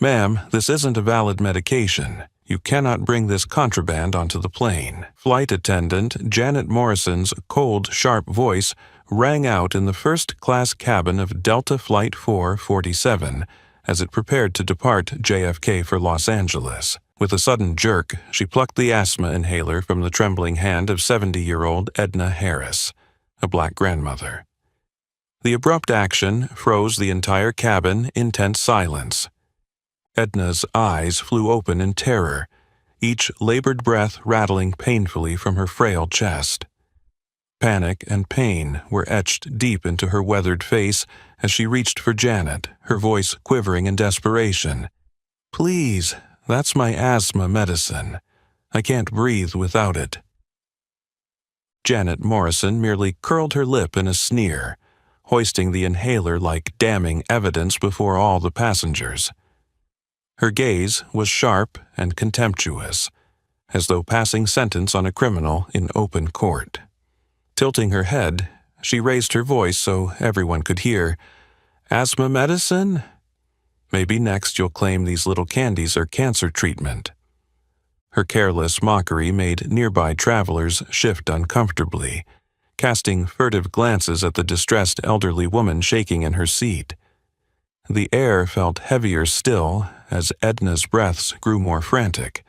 "Ma'am, this isn't a valid medication. You cannot bring this contraband onto the plane." Flight attendant Janet Morrison's cold, sharp voice rang out in the first-class cabin of Delta Flight 447 as it prepared to depart JFK for Los Angeles. With a sudden jerk, she plucked the asthma inhaler from the trembling hand of 70-year-old Edna Harris, a black grandmother. The abrupt action froze the entire cabin in tense silence. Edna's eyes flew open in terror, each labored breath rattling painfully from her frail chest. Panic and pain were etched deep into her weathered face as she reached for Janet, her voice quivering in desperation. "Please, that's my asthma medicine. I can't breathe without it." Janet Morrison merely curled her lip in a sneer, hoisting the inhaler like damning evidence before all the passengers. Her gaze was sharp and contemptuous, as though passing sentence on a criminal in open court. Tilting her head, she raised her voice so everyone could hear. "Asthma medicine? Maybe next you'll claim these little candies are cancer treatment." Her careless mockery made nearby travelers shift uncomfortably, casting furtive glances at the distressed elderly woman shaking in her seat. The air felt heavier still as Edna's breaths grew more frantic,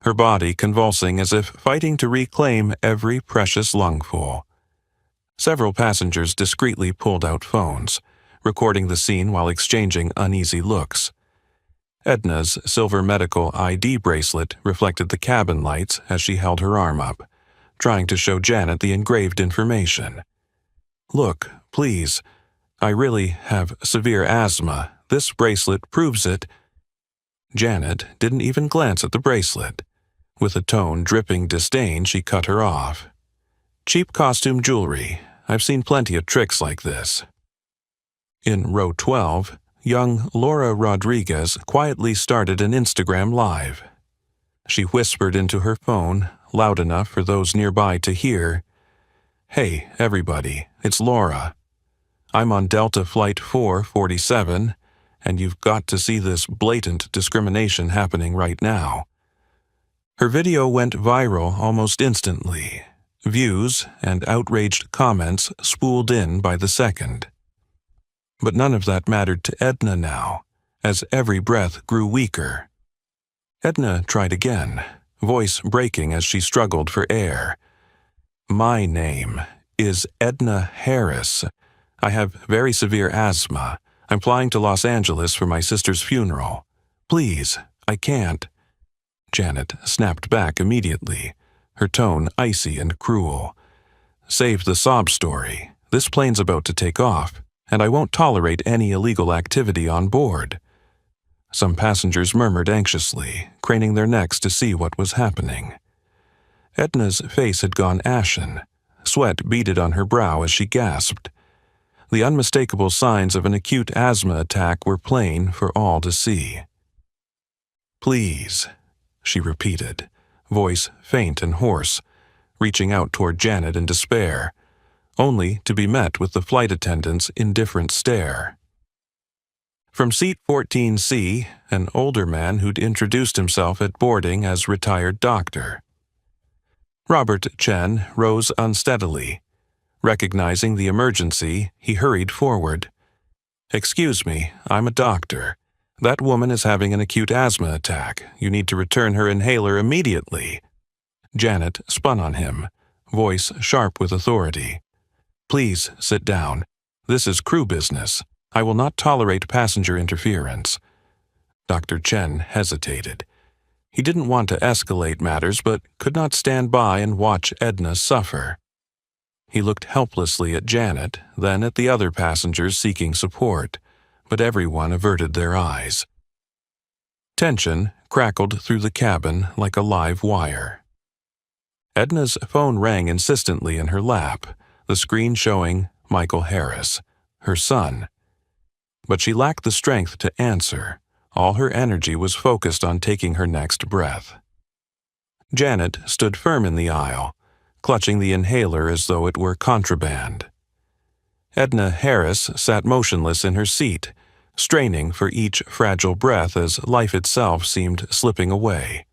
her body convulsing as if fighting to reclaim every precious lungful. Several passengers discreetly pulled out phones, recording the scene while exchanging uneasy looks. Edna's silver medical ID bracelet reflected the cabin lights as she held her arm up, trying to show Janet the engraved information. "Look, please. I really have severe asthma. This bracelet proves it." Janet didn't even glance at the bracelet. With a tone dripping disdain, she cut her off. "Cheap costume jewelry. I've seen plenty of tricks like this." In row 12, young Laura Rodriguez quietly started an Instagram Live. She whispered into her phone, loud enough for those nearby to hear, "Hey, everybody, it's Laura. I'm on Delta Flight 447, and you've got to see this blatant discrimination happening right now." Her video went viral almost instantly. Views and outraged comments spooled in by the second. But none of that mattered to Edna now, as every breath grew weaker. Edna tried again, voice breaking as she struggled for air. "My name is Edna Harris. I have very severe asthma. I'm flying to Los Angeles for my sister's funeral. Please, I can't." Janet snapped back immediately, her tone icy and cruel. "Save the sob story. This plane's about to take off, and I won't tolerate any illegal activity on board." Some passengers murmured anxiously, craning their necks to see what was happening. Edna's face had gone ashen. Sweat beaded on her brow as she gasped. The unmistakable signs of an acute asthma attack were plain for all to see. "Please," she repeated, voice faint and hoarse, reaching out toward Janet in despair, only to be met with the flight attendant's indifferent stare. From seat 14C, an older man who'd introduced himself at boarding as retired doctor. Robert Chen rose unsteadily. Recognizing the emergency, he hurried forward. "Excuse me, I'm a doctor. That woman is having an acute asthma attack. You need to return her inhaler immediately." Janet spun on him, voice sharp with authority. "Please sit down. This is crew business. I will not tolerate passenger interference." Dr. Chen hesitated. He didn't want to escalate matters, but could not stand by and watch Edna suffer. He looked helplessly at Janet, then at the other passengers seeking support, but everyone averted their eyes. Tension crackled through the cabin like a live wire. Edna's phone rang insistently in her lap, the screen showing Michael Harris, her son. But she lacked the strength to answer. All her energy was focused on taking her next breath. Janet stood firm in the aisle, clutching the inhaler as though it were contraband. Edna Harris sat motionless in her seat, straining for each fragile breath as life itself seemed slipping away.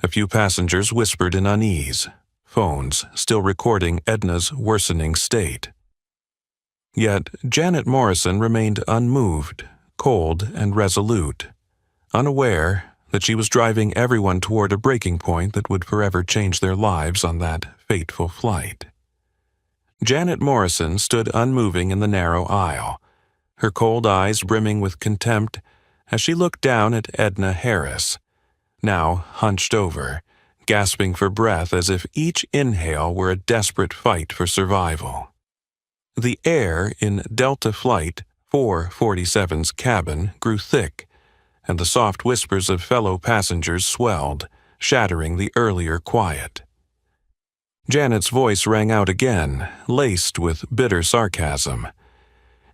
A few passengers whispered in unease, phones still recording Edna's worsening state. Yet Janet Morrison remained unmoved, cold and resolute, unaware that she was driving everyone toward a breaking point that would forever change their lives on that fateful flight. Janet Morrison stood unmoving in the narrow aisle, her cold eyes brimming with contempt as she looked down at Edna Harris, now hunched over, gasping for breath as if each inhale were a desperate fight for survival. The air in Delta Flight 447's cabin grew thick, and the soft whispers of fellow passengers swelled, shattering the earlier quiet. Janet's voice rang out again, laced with bitter sarcasm,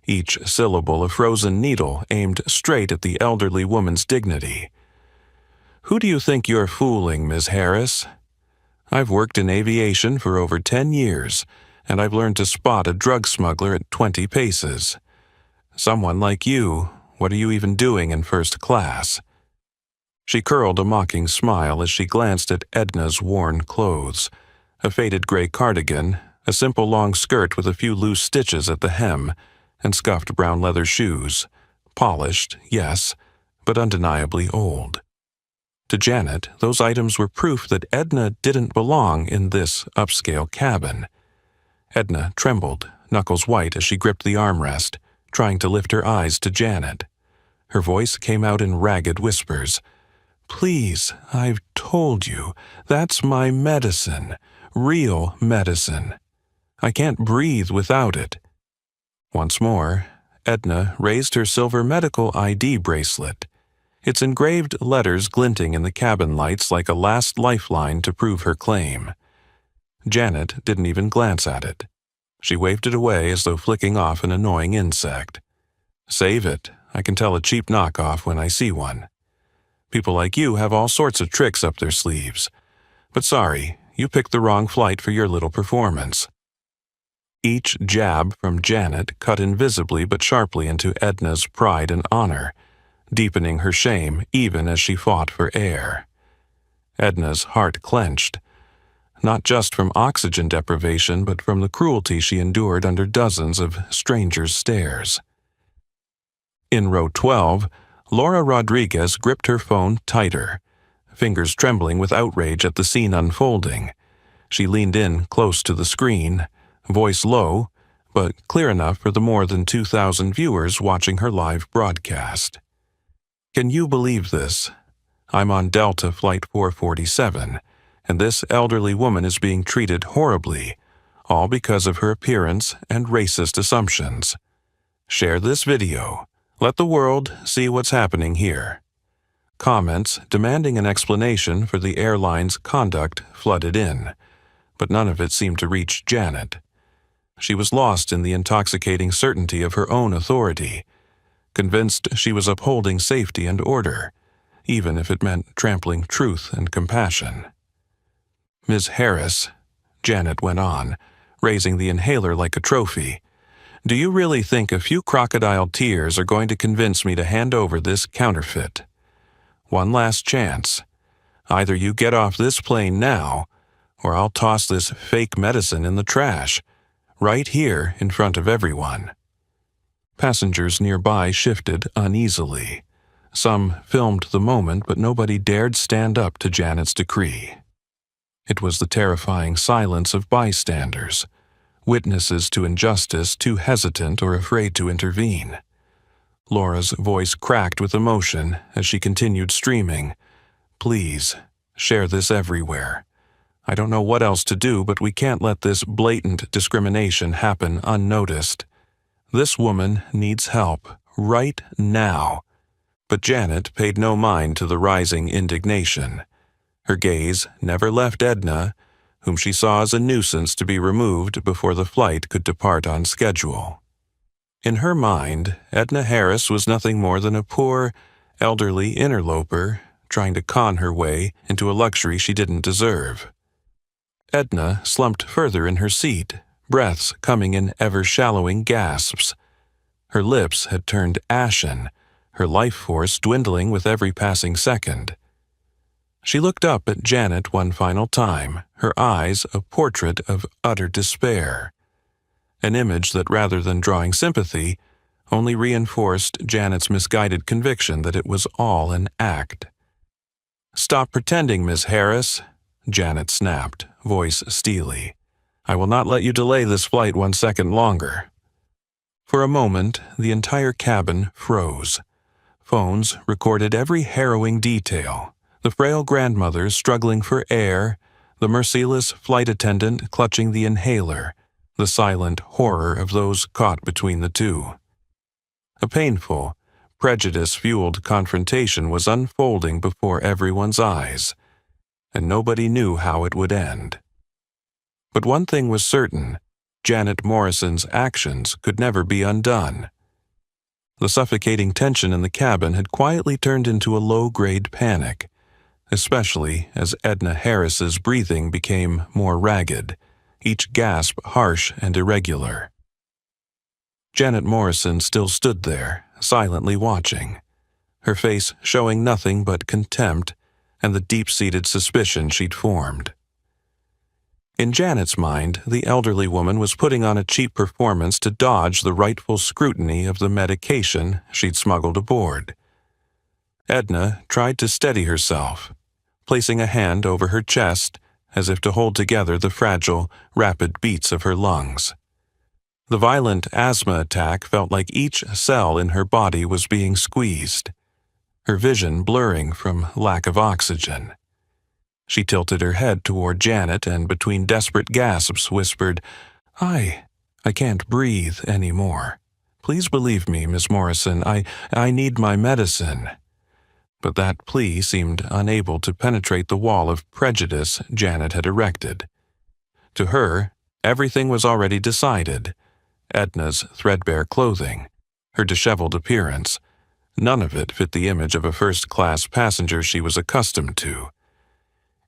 each syllable a frozen needle aimed straight at the elderly woman's dignity. "Who do you think you're fooling, Miss Harris? I've worked in aviation for over 10 years, and I've learned to spot a drug smuggler at 20 paces. Someone like you, what are you even doing in first class?" She curled a mocking smile as she glanced at Edna's worn clothes, a faded gray cardigan, a simple long skirt with a few loose stitches at the hem, and scuffed brown leather shoes, polished, yes, but undeniably old. To Janet, those items were proof that Edna didn't belong in this upscale cabin. Edna trembled, knuckles white as she gripped the armrest, trying to lift her eyes to Janet. Her voice came out in ragged whispers. "Please, I've told you, that's my medicine, real medicine. I can't breathe without it." Once more, Edna raised her silver medical ID bracelet, its engraved letters glinting in the cabin lights like a last lifeline to prove her claim. Janet didn't even glance at it. She waved it away as though flicking off an annoying insect. "Save it. I can tell a cheap knockoff when I see one. People like you have all sorts of tricks up their sleeves. But sorry, you picked the wrong flight for your little performance." Each jab from Janet cut invisibly but sharply into Edna's pride and honor, deepening her shame even as she fought for air. Edna's heart clenched, not just from oxygen deprivation but from the cruelty she endured under dozens of strangers' stares. In row 12, Laura Rodriguez gripped her phone tighter, fingers trembling with outrage at the scene unfolding. She leaned in close to the screen, voice low, but clear enough for the more than 2,000 viewers watching her live broadcast. "Can you believe this? I'm on Delta Flight 447, and this elderly woman is being treated horribly, all because of her appearance and racist assumptions. Share this video. Let the world see what's happening here." Comments demanding an explanation for the airline's conduct flooded in, but none of it seemed to reach Janet. She was lost in the intoxicating certainty of her own authority, convinced she was upholding safety and order, even if it meant trampling truth and compassion. "Ms. Harris," Janet went on, raising the inhaler like a trophy, "do you really think a few crocodile tears are going to convince me to hand over this counterfeit? One last chance. Either you get off this plane now, or I'll toss this fake medicine in the trash, right here in front of everyone." Passengers nearby shifted uneasily. Some filmed the moment, but nobody dared stand up to Janet's decree. It was the terrifying silence of bystanders, witnesses to injustice too hesitant or afraid to intervene. Laura's voice cracked with emotion as she continued streaming. "Please, share this everywhere. I don't know what else to do, but we can't let this blatant discrimination happen unnoticed. This woman needs help, right now." But Janet paid no mind to the rising indignation. Her gaze never left Edna, whom she saw as a nuisance to be removed before the flight could depart on schedule. In her mind, Edna Harris was nothing more than a poor, elderly interloper trying to con her way into a luxury she didn't deserve. Edna slumped further in her seat, breaths coming in ever-shallowing gasps. Her lips had turned ashen, her life force dwindling with every passing second. She looked up at Janet one final time, her eyes a portrait of utter despair. An image that, rather than drawing sympathy, only reinforced Janet's misguided conviction that it was all an act. "Stop pretending, Miss Harris," Janet snapped, voice steely. "I will not let you delay this flight 1 second longer." For a moment, the entire cabin froze. Phones recorded every harrowing detail: the frail grandmother struggling for air, the merciless flight attendant clutching the inhaler, the silent horror of those caught between the two. A painful, prejudice-fueled confrontation was unfolding before everyone's eyes, and nobody knew how it would end. But one thing was certain: Janet Morrison's actions could never be undone. The suffocating tension in the cabin had quietly turned into a low-grade panic, especially as Edna Harris's breathing became more ragged, each gasp harsh and irregular. Janet Morrison still stood there, silently watching, her face showing nothing but contempt and the deep-seated suspicion she'd formed. In Janet's mind, the elderly woman was putting on a cheap performance to dodge the rightful scrutiny of the medication she'd smuggled aboard. Edna tried to steady herself, placing a hand over her chest as if to hold together the fragile, rapid beats of her lungs. The violent asthma attack felt like each cell in her body was being squeezed, her vision blurring from lack of oxygen. She tilted her head toward Janet and, between desperate gasps, whispered, I can't breathe anymore. Please believe me, Miss Morrison, I need my medicine." But that plea seemed unable to penetrate the wall of prejudice Janet had erected. To her, everything was already decided. Edna's threadbare clothing, her disheveled appearance, none of it fit the image of a first-class passenger she was accustomed to.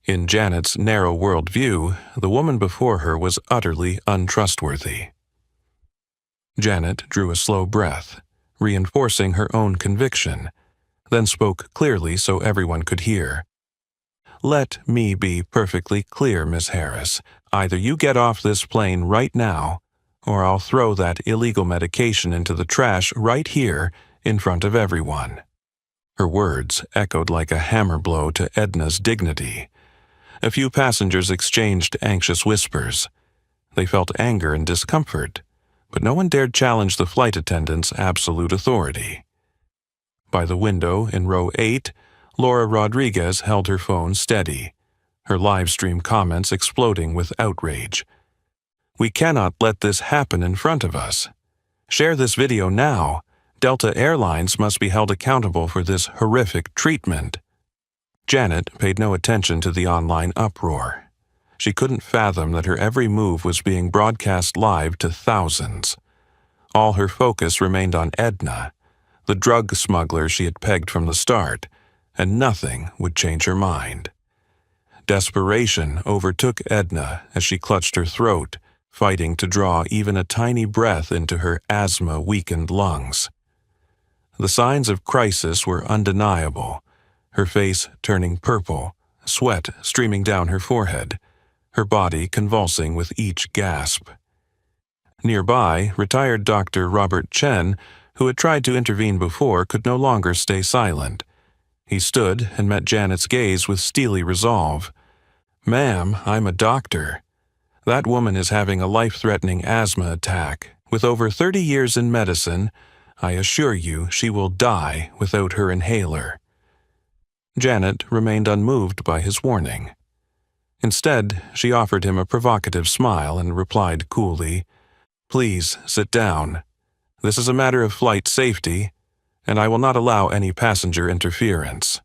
In Janet's narrow worldview, the woman before her was utterly untrustworthy. Janet drew a slow breath, reinforcing her own conviction, then spoke clearly so everyone could hear. "Let me be perfectly clear, Miss Harris. Either you get off this plane right now, or I'll throw that illegal medication into the trash right here in front of everyone." Her words echoed like a hammer blow to Edna's dignity. A few passengers exchanged anxious whispers. They felt anger and discomfort, but no one dared challenge the flight attendant's absolute authority. By the window in row 8, Laura Rodriguez held her phone steady, her live stream comments exploding with outrage. "We cannot let this happen in front of us. Share this video now. Delta Airlines must be held accountable for this horrific treatment." Janet paid no attention to the online uproar. She couldn't fathom that her every move was being broadcast live to thousands. All her focus remained on Edna, the drug smuggler she had pegged from the start, and nothing would change her mind. Desperation overtook Edna as she clutched her throat, fighting to draw even a tiny breath into her asthma-weakened lungs. The signs of crisis were undeniable, her face turning purple, sweat streaming down her forehead, her body convulsing with each gasp. Nearby, retired Dr. Robert Chen, who had tried to intervene before, could no longer stay silent. He stood and met Janet's gaze with steely resolve. "Ma'am, I'm a doctor. That woman is having a life-threatening asthma attack. With over 30 years in medicine, I assure you she will die without her inhaler." Janet remained unmoved by his warning. Instead, she offered him a provocative smile and replied coolly, "Please sit down. This is a matter of flight safety, and I will not allow any passenger interference."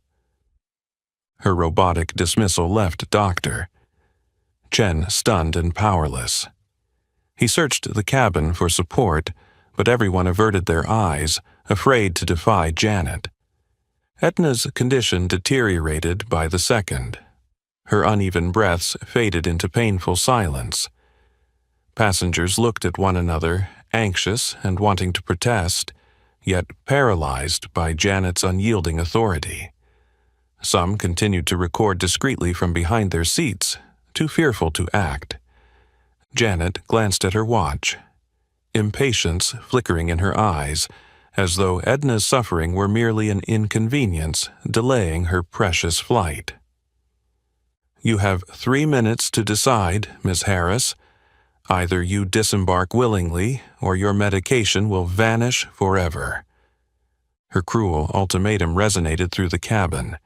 Her robotic dismissal left Doctor Chen stunned and powerless. He searched the cabin for support, but everyone averted their eyes, afraid to defy Janet. Edna's condition deteriorated by the second. Her uneven breaths faded into painful silence. Passengers looked at one another, anxious and wanting to protest, yet paralyzed by Janet's unyielding authority. Some continued to record discreetly from behind their seats, too fearful to act. Janet glanced at her watch, impatience flickering in her eyes, as though Edna's suffering were merely an inconvenience delaying her precious flight. "You have 3 minutes to decide, Miss Harris. Either you disembark willingly, or your medication will vanish forever." Her cruel ultimatum resonated through the cabin.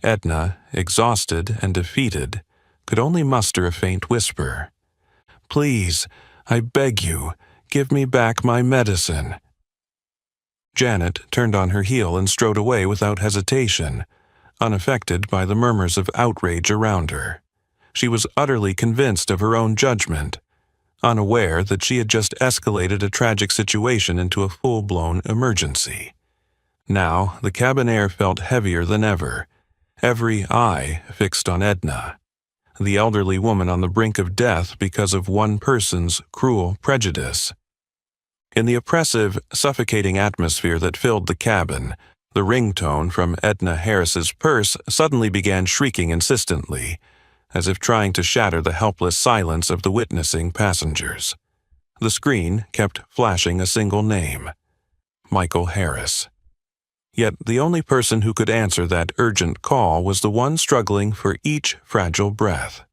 Edna, exhausted and defeated, could only muster a faint whisper. "Please, I beg you, give me back my medicine." Janet turned on her heel and strode away without hesitation, unaffected by the murmurs of outrage around her. She was utterly convinced of her own judgment, unaware that she had just escalated a tragic situation into a full-blown emergency. Now the cabin air felt heavier than ever, every eye fixed on Edna, the elderly woman on the brink of death because of one person's cruel prejudice. In the oppressive, suffocating atmosphere that filled the cabin, the ringtone from Edna Harris's purse suddenly began shrieking insistently, as if trying to shatter the helpless silence of the witnessing passengers. The screen kept flashing a single name: Michael Harris. Yet the only person who could answer that urgent call was the one struggling for each fragile breath,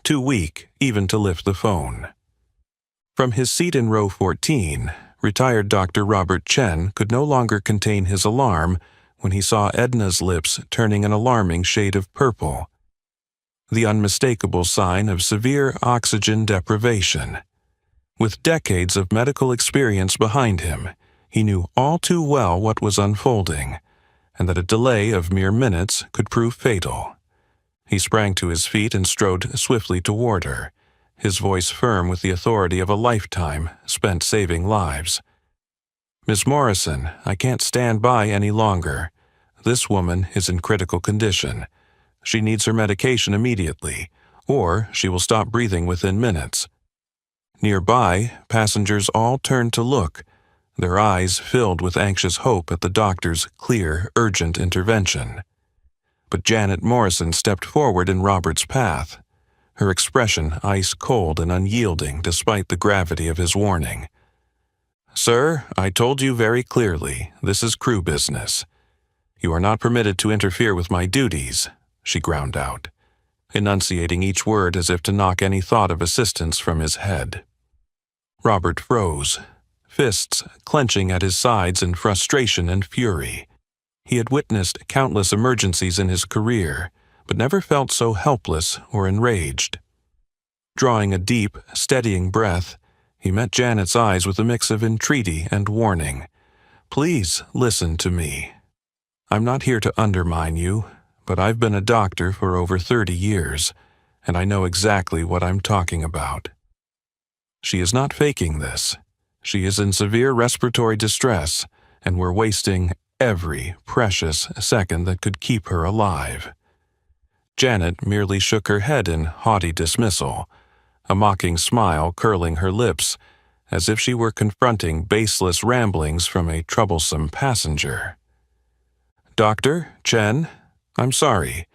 too weak even to lift the phone. From his seat in row 14, retired Dr. Robert Chen could no longer contain his alarm when he saw Edna's lips turning an alarming shade of purple, the unmistakable sign of severe oxygen deprivation. With decades of medical experience behind him, he knew all too well what was unfolding, and that a delay of mere minutes could prove fatal. He sprang to his feet and strode swiftly toward her, his voice firm with the authority of a lifetime spent saving lives. "Miss Morrison, I can't stand by any longer. This woman is in critical condition. She needs her medication immediately, or she will stop breathing within minutes." Nearby, passengers all turned to look, their eyes filled with anxious hope at the doctor's clear, urgent intervention. But Janet Morrison stepped forward in Robert's path, her expression ice-cold and unyielding despite the gravity of his warning. "Sir, I told you very clearly, this is crew business. You are not permitted to interfere with my duties," she ground out, enunciating each word as if to knock any thought of assistance from his head. Robert froze, fists clenching at his sides in frustration and fury. He had witnessed countless emergencies in his career, but never felt so helpless or enraged. Drawing a deep, steadying breath, he met Janet's eyes with a mix of entreaty and warning. "Please listen to me. I'm not here to undermine you, but I've been a doctor for over 30 years, and I know exactly what I'm talking about. She is not faking this. She is in severe respiratory distress, and we're wasting every precious second that could keep her alive." Janet merely shook her head in haughty dismissal, a mocking smile curling her lips, as if she were confronting baseless ramblings from a troublesome passenger. "Dr. Chen, I'm sorry,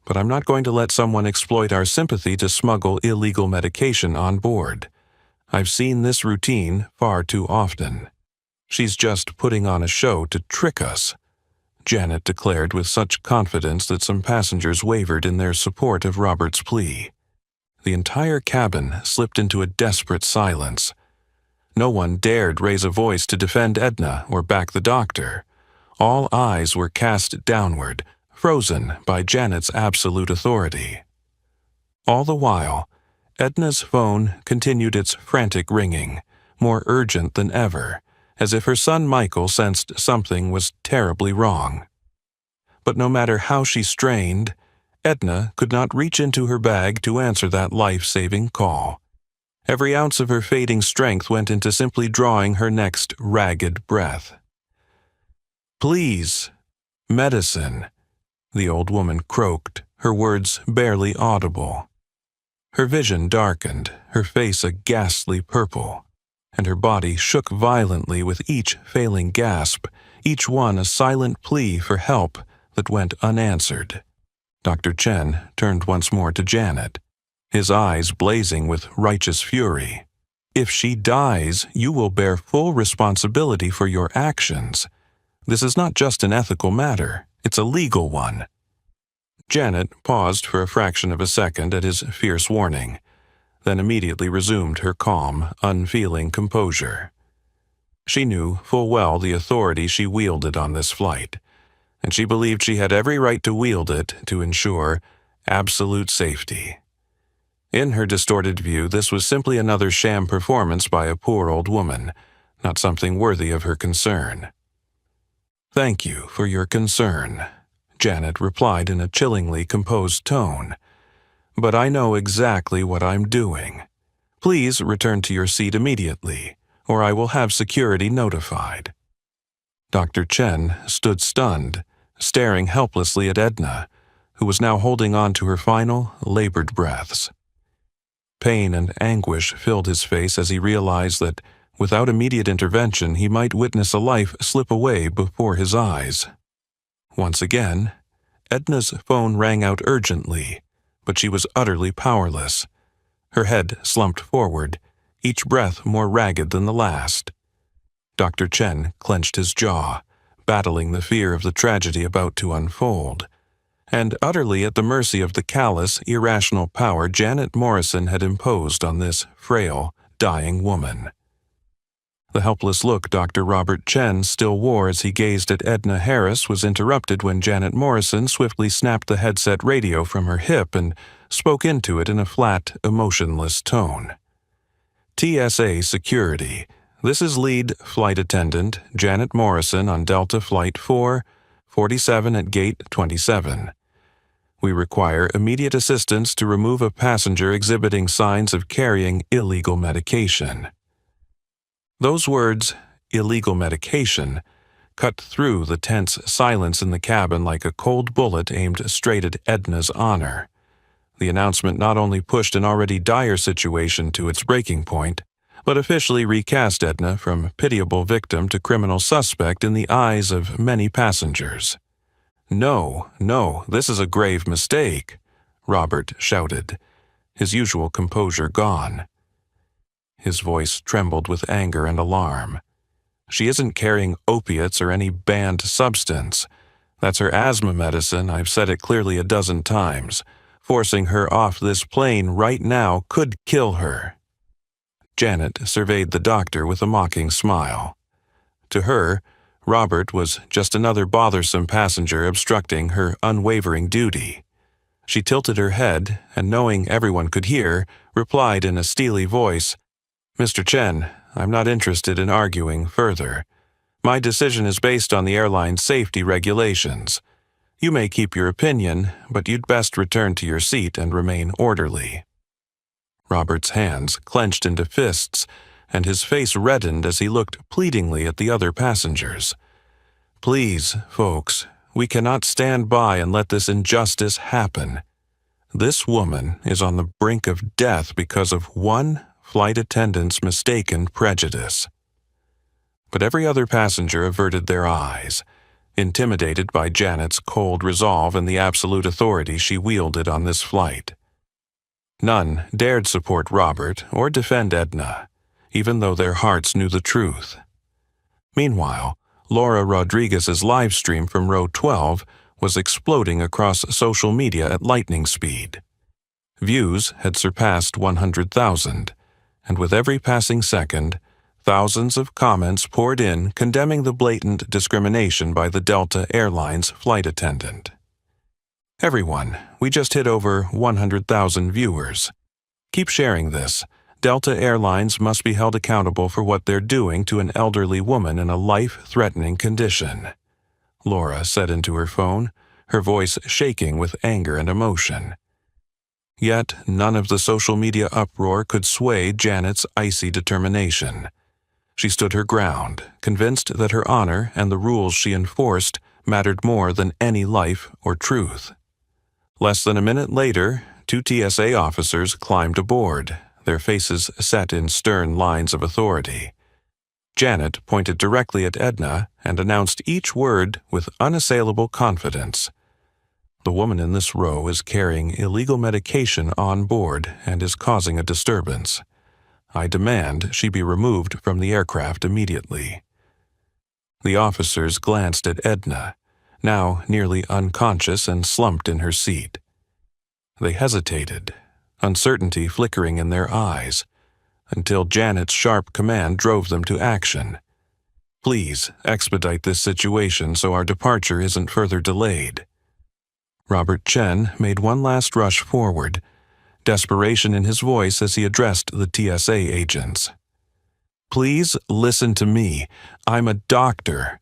but I'm not going to let someone exploit our sympathy to smuggle illegal medication on board. I've seen this routine far too often. She's just putting on a show to trick us," Janet declared with such confidence that some passengers wavered in their support of Robert's plea. The entire cabin slipped into a desperate silence. No one dared raise a voice to defend Edna or back the doctor. All eyes were cast downward, frozen by Janet's absolute authority. All the while, Edna's phone continued its frantic ringing, more urgent than ever, as if her son Michael sensed something was terribly wrong. But no matter how she strained, Edna could not reach into her bag to answer that life-saving call. Every ounce of her fading strength went into simply drawing her next ragged breath. "Please, medicine," the old woman croaked, her words barely audible. Her vision darkened, her face a ghastly purple. and her body shook violently with each failing gasp, each one a silent plea for help that went unanswered. Dr. Chen turned once more to Janet, his eyes blazing with righteous fury. "If she dies, you will bear full responsibility for your actions. This is not just an ethical matter, it's a legal one." Janet paused for a fraction of a second at his fierce warning, then immediately resumed her calm, unfeeling composure. She knew full well the authority she wielded on this flight, and she believed she had every right to wield it to ensure absolute safety. In her distorted view, this was simply another sham performance by a poor old woman, not something worthy of her concern. "Thank you for your concern," Janet replied in a chillingly composed tone. "But I know exactly what I'm doing. Please return to your seat immediately, or I will have security notified." Dr. Chen stood stunned, staring helplessly at Edna, who was now holding on to her final, labored breaths. Pain and anguish filled his face as he realized that, without immediate intervention, he might witness a life slip away before his eyes. Once again, Edna's phone rang out urgently, but she was utterly powerless. Her head slumped forward, each breath more ragged than the last. Dr. Chen clenched his jaw, battling the fear of the tragedy about to unfold, and utterly at the mercy of the callous, irrational power Janet Morrison had imposed on this frail, dying woman. The helpless look Dr. Robert Chen still wore as he gazed at Edna Harris was interrupted when Janet Morrison swiftly snapped the headset radio from her hip and spoke into it in a flat, emotionless tone. "TSA Security. This is Lead Flight Attendant Janet Morrison on Delta Flight 447 at Gate 27. We require immediate assistance to remove a passenger exhibiting signs of carrying illegal medication." Those words, illegal medication, cut through the tense silence in the cabin like a cold bullet aimed straight at Edna's honor. The announcement not only pushed an already dire situation to its breaking point, but officially recast Edna from pitiable victim to criminal suspect in the eyes of many passengers. "No, this is a grave mistake," Robert shouted, his usual composure gone. His voice trembled with anger and alarm. "She isn't carrying opiates or any banned substance. That's her asthma medicine, I've said it clearly a dozen times. Forcing her off this plane right now could kill her." Janet surveyed the doctor with a mocking smile. To her, Robert was just another bothersome passenger obstructing her unwavering duty. She tilted her head and, knowing everyone could hear, replied in a steely voice, "Mr. Chen, I'm not interested in arguing further. My decision is based on the airline's safety regulations. You may keep your opinion, but you'd best return to your seat and remain orderly." Robert's hands clenched into fists, and his face reddened as he looked pleadingly at the other passengers. "Please, folks, we cannot stand by and let this injustice happen. This woman is on the brink of death because of one flight attendant's mistaken prejudice." But every other passenger averted their eyes, intimidated by Janet's cold resolve and the absolute authority she wielded on this flight. None dared support Robert or defend Edna, even though their hearts knew the truth. Meanwhile, Laura Rodriguez's live stream from row 12 was exploding across social media at lightning speed. Views had surpassed 100,000, and with every passing second, thousands of comments poured in condemning the blatant discrimination by the Delta Airlines flight attendant. "Everyone, we just hit over 100,000 viewers. Keep sharing this. Delta Airlines must be held accountable for what they're doing to an elderly woman in a life-threatening condition," Laura said into her phone, her voice shaking with anger and emotion. Yet none of the social media uproar could sway Janet's icy determination. She stood her ground, convinced that her honor and the rules she enforced mattered more than any life or truth. Less than a minute later, 2 TSA officers climbed aboard, their faces set in stern lines of authority. Janet pointed directly at Edna and announced each word with unassailable confidence. "The woman in this row is carrying illegal medication on board and is causing a disturbance. I demand she be removed from the aircraft immediately." The officers glanced at Edna, now nearly unconscious and slumped in her seat. They hesitated, uncertainty flickering in their eyes, until Janet's sharp command drove them to action. "Please expedite this situation so our departure isn't further delayed." Robert Chen made one last rush forward, desperation in his voice as he addressed the TSA agents. "Please listen to me. I'm a doctor.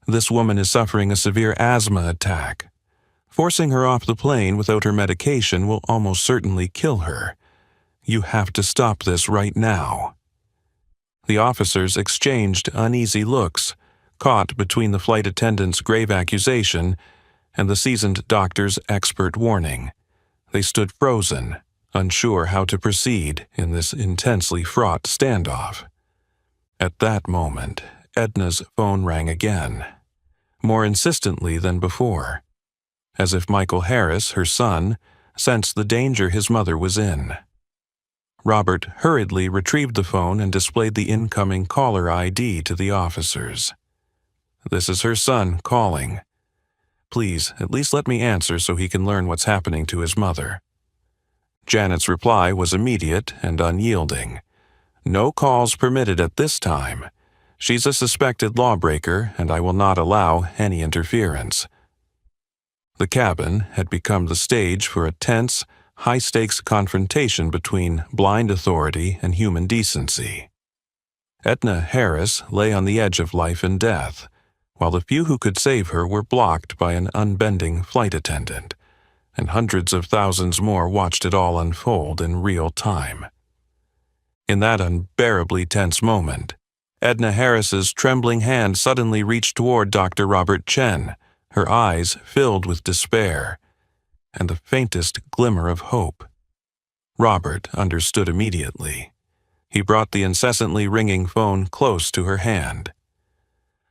This woman is suffering a severe asthma attack. Forcing her off the plane without her medication will almost certainly kill her. You have to stop this right now." The officers exchanged uneasy looks, caught between the flight attendant's grave accusation and the seasoned doctor's expert warning. They stood frozen, unsure how to proceed in this intensely fraught standoff. At that moment, Edna's phone rang again, more insistently than before, as if Michael Harris, her son, sensed the danger his mother was in. Robert hurriedly retrieved the phone and displayed the incoming caller ID to the officers. "This is her son calling. Please, at least let me answer so he can learn what's happening to his mother." Janet's reply was immediate and unyielding. "No calls permitted at this time. She's a suspected lawbreaker, and I will not allow any interference." The cabin had become the stage for a tense, high-stakes confrontation between blind authority and human decency. Edna Harris lay on the edge of life and death, while the few who could save her were blocked by an unbending flight attendant, and hundreds of thousands more watched it all unfold in real time. In that unbearably tense moment, Edna Harris's trembling hand suddenly reached toward Dr. Robert Chen, her eyes filled with despair and the faintest glimmer of hope. Robert understood immediately. He brought the incessantly ringing phone close to her hand.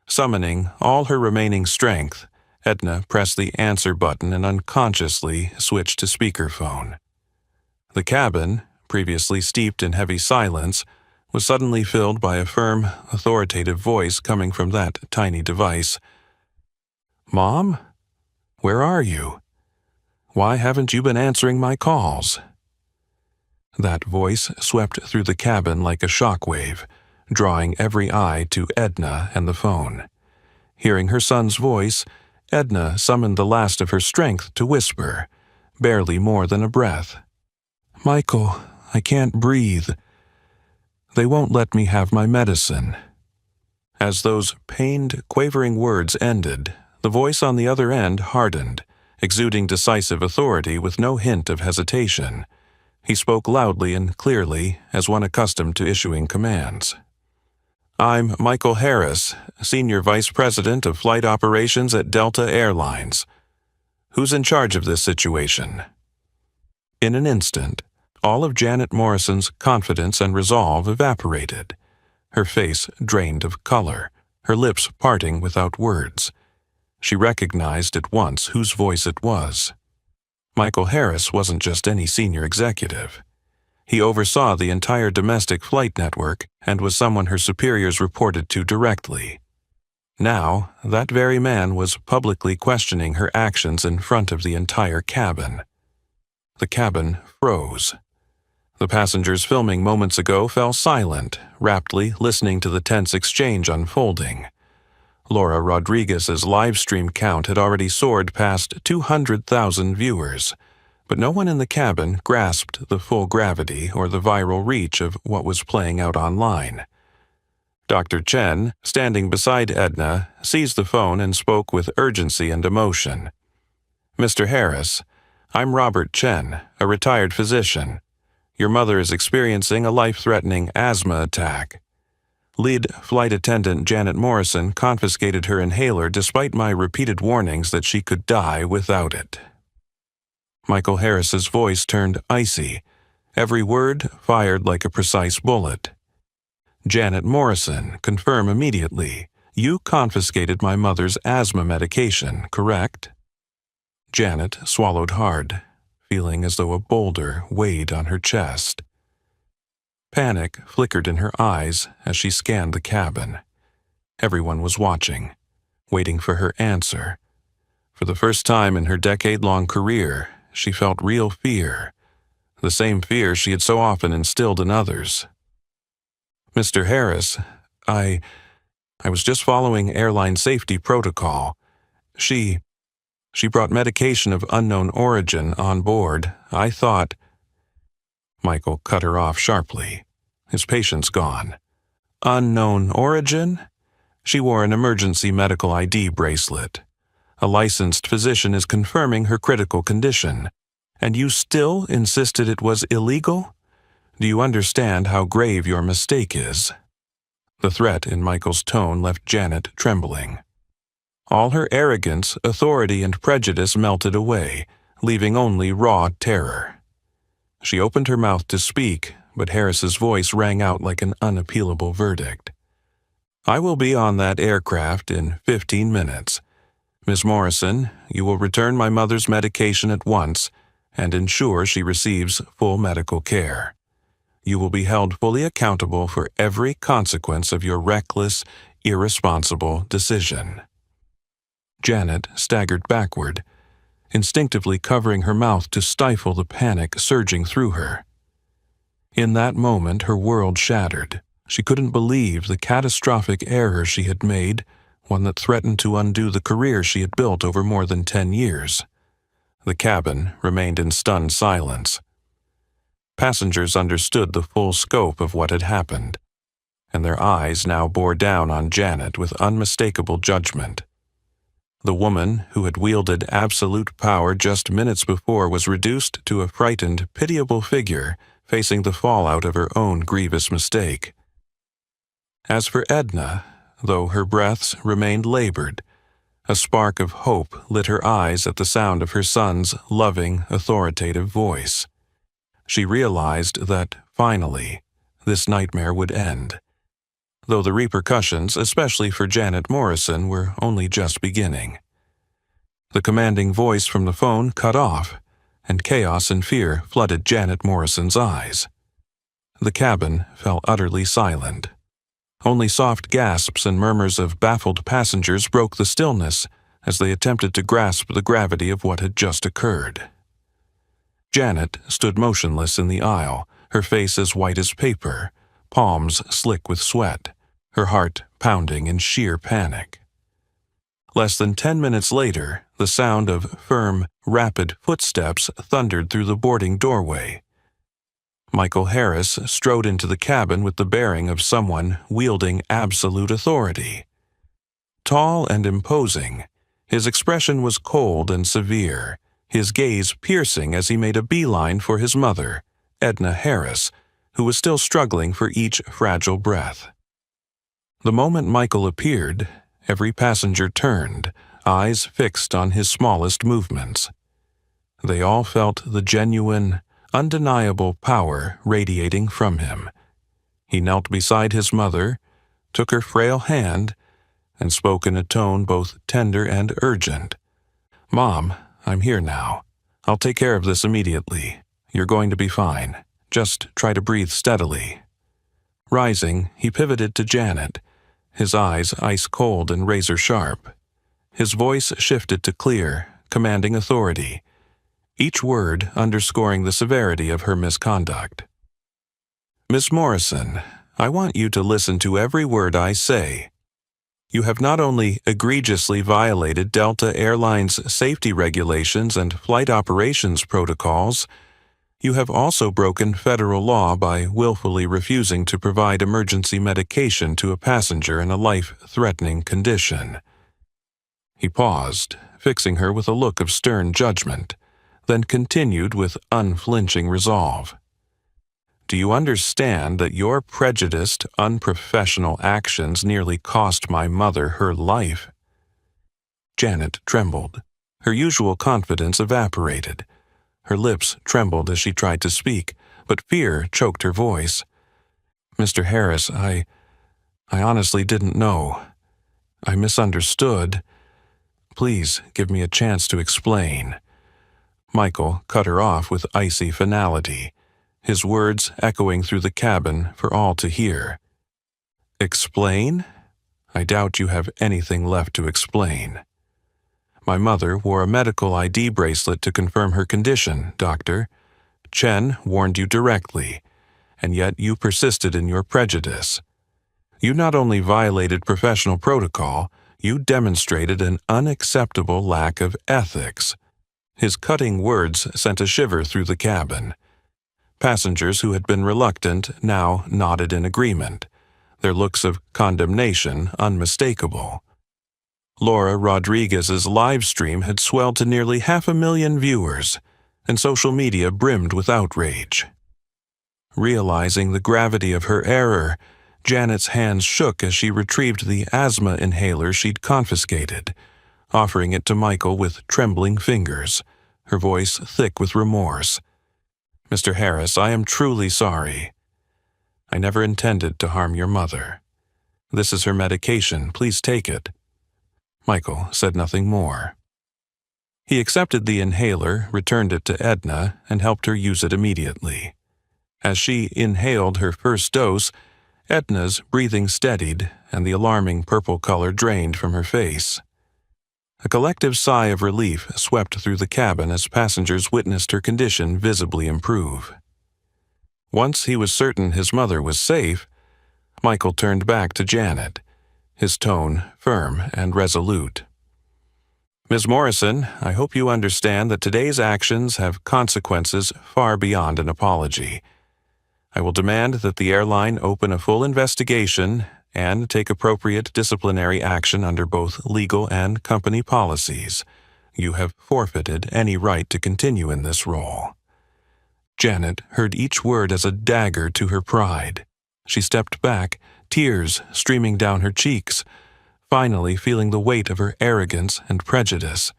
Summoning all her remaining strength, Edna pressed the answer button and unconsciously switched to speakerphone. The cabin, previously steeped in heavy silence, was suddenly filled by a firm, authoritative voice coming from that tiny device. "Mom? Where are you? Why haven't you been answering my calls?" That voice swept through the cabin like a shockwave, drawing every eye to Edna and the phone. Hearing her son's voice, Edna summoned the last of her strength to whisper, barely more than a breath. "Michael, I can't breathe. They won't let me have my medicine." As those pained, quavering words ended, the voice on the other end hardened, exuding decisive authority with no hint of hesitation. He spoke loudly and clearly, as one accustomed to issuing commands. "I'm Michael Harris, Senior Vice President of Flight Operations at Delta Airlines. Who's in charge of this situation?" In an instant, all of Janet Morrison's confidence and resolve evaporated. Her face drained of color, her lips parting without words. She recognized at once whose voice it was. Michael Harris wasn't just any senior executive. He oversaw the entire domestic flight network and was someone her superiors reported to directly. Now, that very man was publicly questioning her actions in front of the entire cabin. The cabin froze. The passengers filming moments ago fell silent, raptly listening to the tense exchange unfolding. Laura Rodriguez's live stream count had already soared past 200,000 viewers, but no one in the cabin grasped the full gravity or the viral reach of what was playing out online. Dr. Chen, standing beside Edna, seized the phone and spoke with urgency and emotion. "Mr. Harris, I'm Robert Chen, a retired physician. Your mother is experiencing a life-threatening asthma attack. Lead flight attendant Janet Morrison confiscated her inhaler despite my repeated warnings that she could die without it." Michael Harris's voice turned icy, every word fired like a precise bullet. "Janet Morrison, confirm immediately. You confiscated my mother's asthma medication, correct?" Janet swallowed hard, feeling as though a boulder weighed on her chest. Panic flickered in her eyes as she scanned the cabin. Everyone was watching, waiting for her answer. For the first time in her decade-long career, she felt real fear, the same fear she had so often instilled in others. "Mr. Harris, I was just following airline safety protocol. She brought medication of unknown origin on board. I thought—" Michael cut her off sharply, his patience gone. "Unknown origin?" She wore an emergency medical ID bracelet. A licensed physician is confirming her critical condition, and you still insisted it was illegal? Do you understand how grave your mistake is?" The threat in Michael's tone left Janet trembling. All her arrogance, authority, and prejudice melted away, leaving only raw terror. She opened her mouth to speak, but Harris's voice rang out like an unappealable verdict. "I will be on that aircraft in 15 minutes. Miss Morrison, you will return my mother's medication at once and ensure she receives full medical care. You will be held fully accountable for every consequence of your reckless, irresponsible decision." Janet staggered backward, instinctively covering her mouth to stifle the panic surging through her. In that moment, her world shattered. She couldn't believe the catastrophic error she had made, one that threatened to undo the career she had built over more than 10 years. The cabin remained in stunned silence. Passengers understood the full scope of what had happened, and their eyes now bore down on Janet with unmistakable judgment. The woman who had wielded absolute power just minutes before was reduced to a frightened, pitiable figure facing the fallout of her own grievous mistake. As for Edna, though her breaths remained labored, a spark of hope lit her eyes at the sound of her son's loving, authoritative voice. She realized that, finally, this nightmare would end, though the repercussions, especially for Janet Morrison, were only just beginning. The commanding voice from the phone cut off, and chaos and fear flooded Janet Morrison's eyes. The cabin fell utterly silent. Only soft gasps and murmurs of baffled passengers broke the stillness as they attempted to grasp the gravity of what had just occurred. Janet stood motionless in the aisle, her face as white as paper, palms slick with sweat, her heart pounding in sheer panic. Less than 10 minutes later, the sound of firm, rapid footsteps thundered through the boarding doorway. Michael Harris strode into the cabin with the bearing of someone wielding absolute authority. Tall and imposing, his expression was cold and severe, his gaze piercing as he made a beeline for his mother, Edna Harris, who was still struggling for each fragile breath. The moment Michael appeared, every passenger turned, eyes fixed on his smallest movements. They all felt the genuine, undeniable power radiating from him. He knelt beside his mother, took her frail hand, and spoke in a tone both tender and urgent. "Mom, I'm here now. I'll take care of this immediately. You're going to be fine. Just try to breathe steadily." Rising, he pivoted to Janet, his eyes ice-cold and razor-sharp. His voice shifted to clear, commanding authority, each word underscoring the severity of her misconduct. "Miss Morrison, I want you to listen to every word I say. You have not only egregiously violated Delta Airlines safety regulations and flight operations protocols, you have also broken federal law by willfully refusing to provide emergency medication to a passenger in a life-threatening condition." He paused, fixing her with a look of stern judgment, then continued with unflinching resolve. "Do you understand that your prejudiced, unprofessional actions nearly cost my mother her life?" Janet trembled. Her usual confidence evaporated. Her lips trembled as she tried to speak, but fear choked her voice. "Mr. Harris, I honestly didn't know. I misunderstood. Please give me a chance to explain." Michael cut her off with icy finality, his words echoing through the cabin for all to hear. "Explain? I doubt you have anything left to explain. My mother wore a medical ID bracelet to confirm her condition, Doctor. Chen warned you directly, and yet you persisted in your prejudice. You not only violated professional protocol, you demonstrated an unacceptable lack of ethics." His cutting words sent a shiver through the cabin. Passengers who had been reluctant now nodded in agreement, their looks of condemnation unmistakable. Laura Rodriguez's live stream had swelled to nearly 500,000 viewers, and social media brimmed with outrage. Realizing the gravity of her error, Janet's hands shook as she retrieved the asthma inhaler she'd confiscated, offering it to Michael with trembling fingers, her voice thick with remorse. "Mr. Harris, I am truly sorry. I never intended to harm your mother. This is her medication. Please take it." Michael said nothing more. He accepted the inhaler, returned it to Edna, and helped her use it immediately. As she inhaled her first dose, Edna's breathing steadied, and the alarming purple color drained from her face. A collective sigh of relief swept through the cabin as passengers witnessed her condition visibly improve. Once he was certain his mother was safe, Michael turned back to Janet, his tone firm and resolute. "Ms. Morrison, I hope you understand that today's actions have consequences far beyond an apology. I will demand that the airline open a full investigation and take appropriate disciplinary action under both legal and company policies. You have forfeited any right to continue in this role." Janet heard each word as a dagger to her pride. She stepped back, tears streaming down her cheeks, finally feeling the weight of her arrogance and prejudice.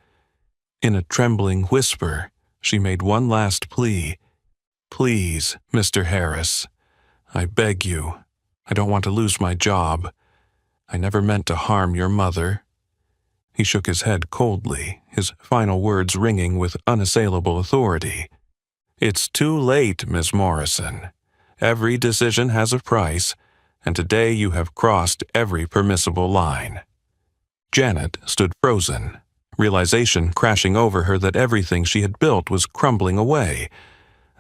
In a trembling whisper, she made one last plea. "Please, Mr. Harris, I beg you. I don't want to lose my job. I never meant to harm your mother." He shook his head coldly, his final words ringing with unassailable authority. "It's too late, Miss Morrison. Every decision has a price, and today you have crossed every permissible line." Janet stood frozen, realization crashing over her that everything she had built was crumbling away.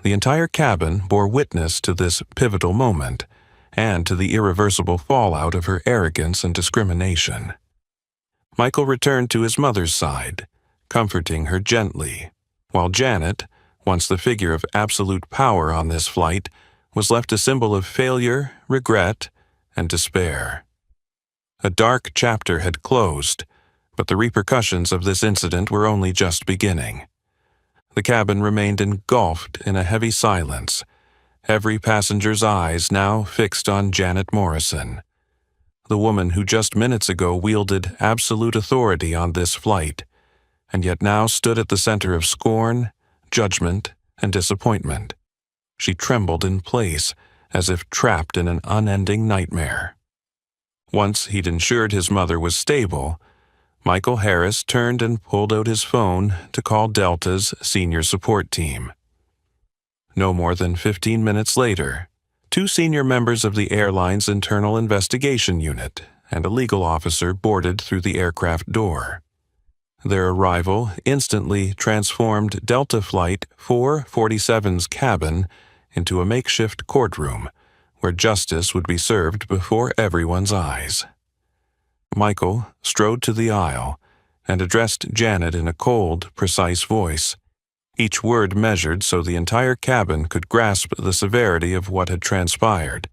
The entire cabin bore witness to this pivotal moment, and to the irreversible fallout of her arrogance and discrimination. Michael returned to his mother's side, comforting her gently, while Janet, once the figure of absolute power on this flight, was left a symbol of failure, regret, and despair. A dark chapter had closed, but the repercussions of this incident were only just beginning. The cabin remained engulfed in a heavy silence, every passenger's eyes now fixed on Janet Morrison, the woman who just minutes ago wielded absolute authority on this flight, and yet now stood at the center of scorn, judgment, and disappointment. She trembled in place, as if trapped in an unending nightmare. Once he'd ensured his mother was stable, Michael Harris turned and pulled out his phone to call Delta's senior support team. No more than 15 minutes later, 2 senior members of the airline's internal investigation unit and a legal officer boarded through the aircraft door. Their arrival instantly transformed Delta Flight 447's cabin into a makeshift courtroom where justice would be served before everyone's eyes. Michael strode to the aisle and addressed Janet in a cold, precise voice, each word measured so the entire cabin could grasp the severity of what had transpired.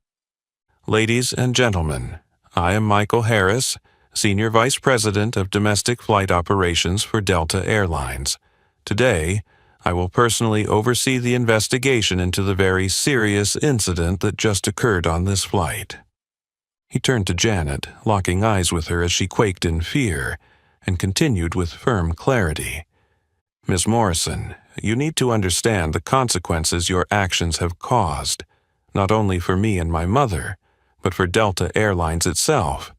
"Ladies and gentlemen, I am Michael Harris, Senior Vice President of Domestic Flight Operations for Delta Airlines. Today, I will personally oversee the investigation into the very serious incident that just occurred on this flight." He turned to Janet, locking eyes with her as she quaked in fear, and continued with firm clarity. Miss Morrison, you need to understand the consequences your actions have caused, not only for me and my mother, but for Delta Airlines itself.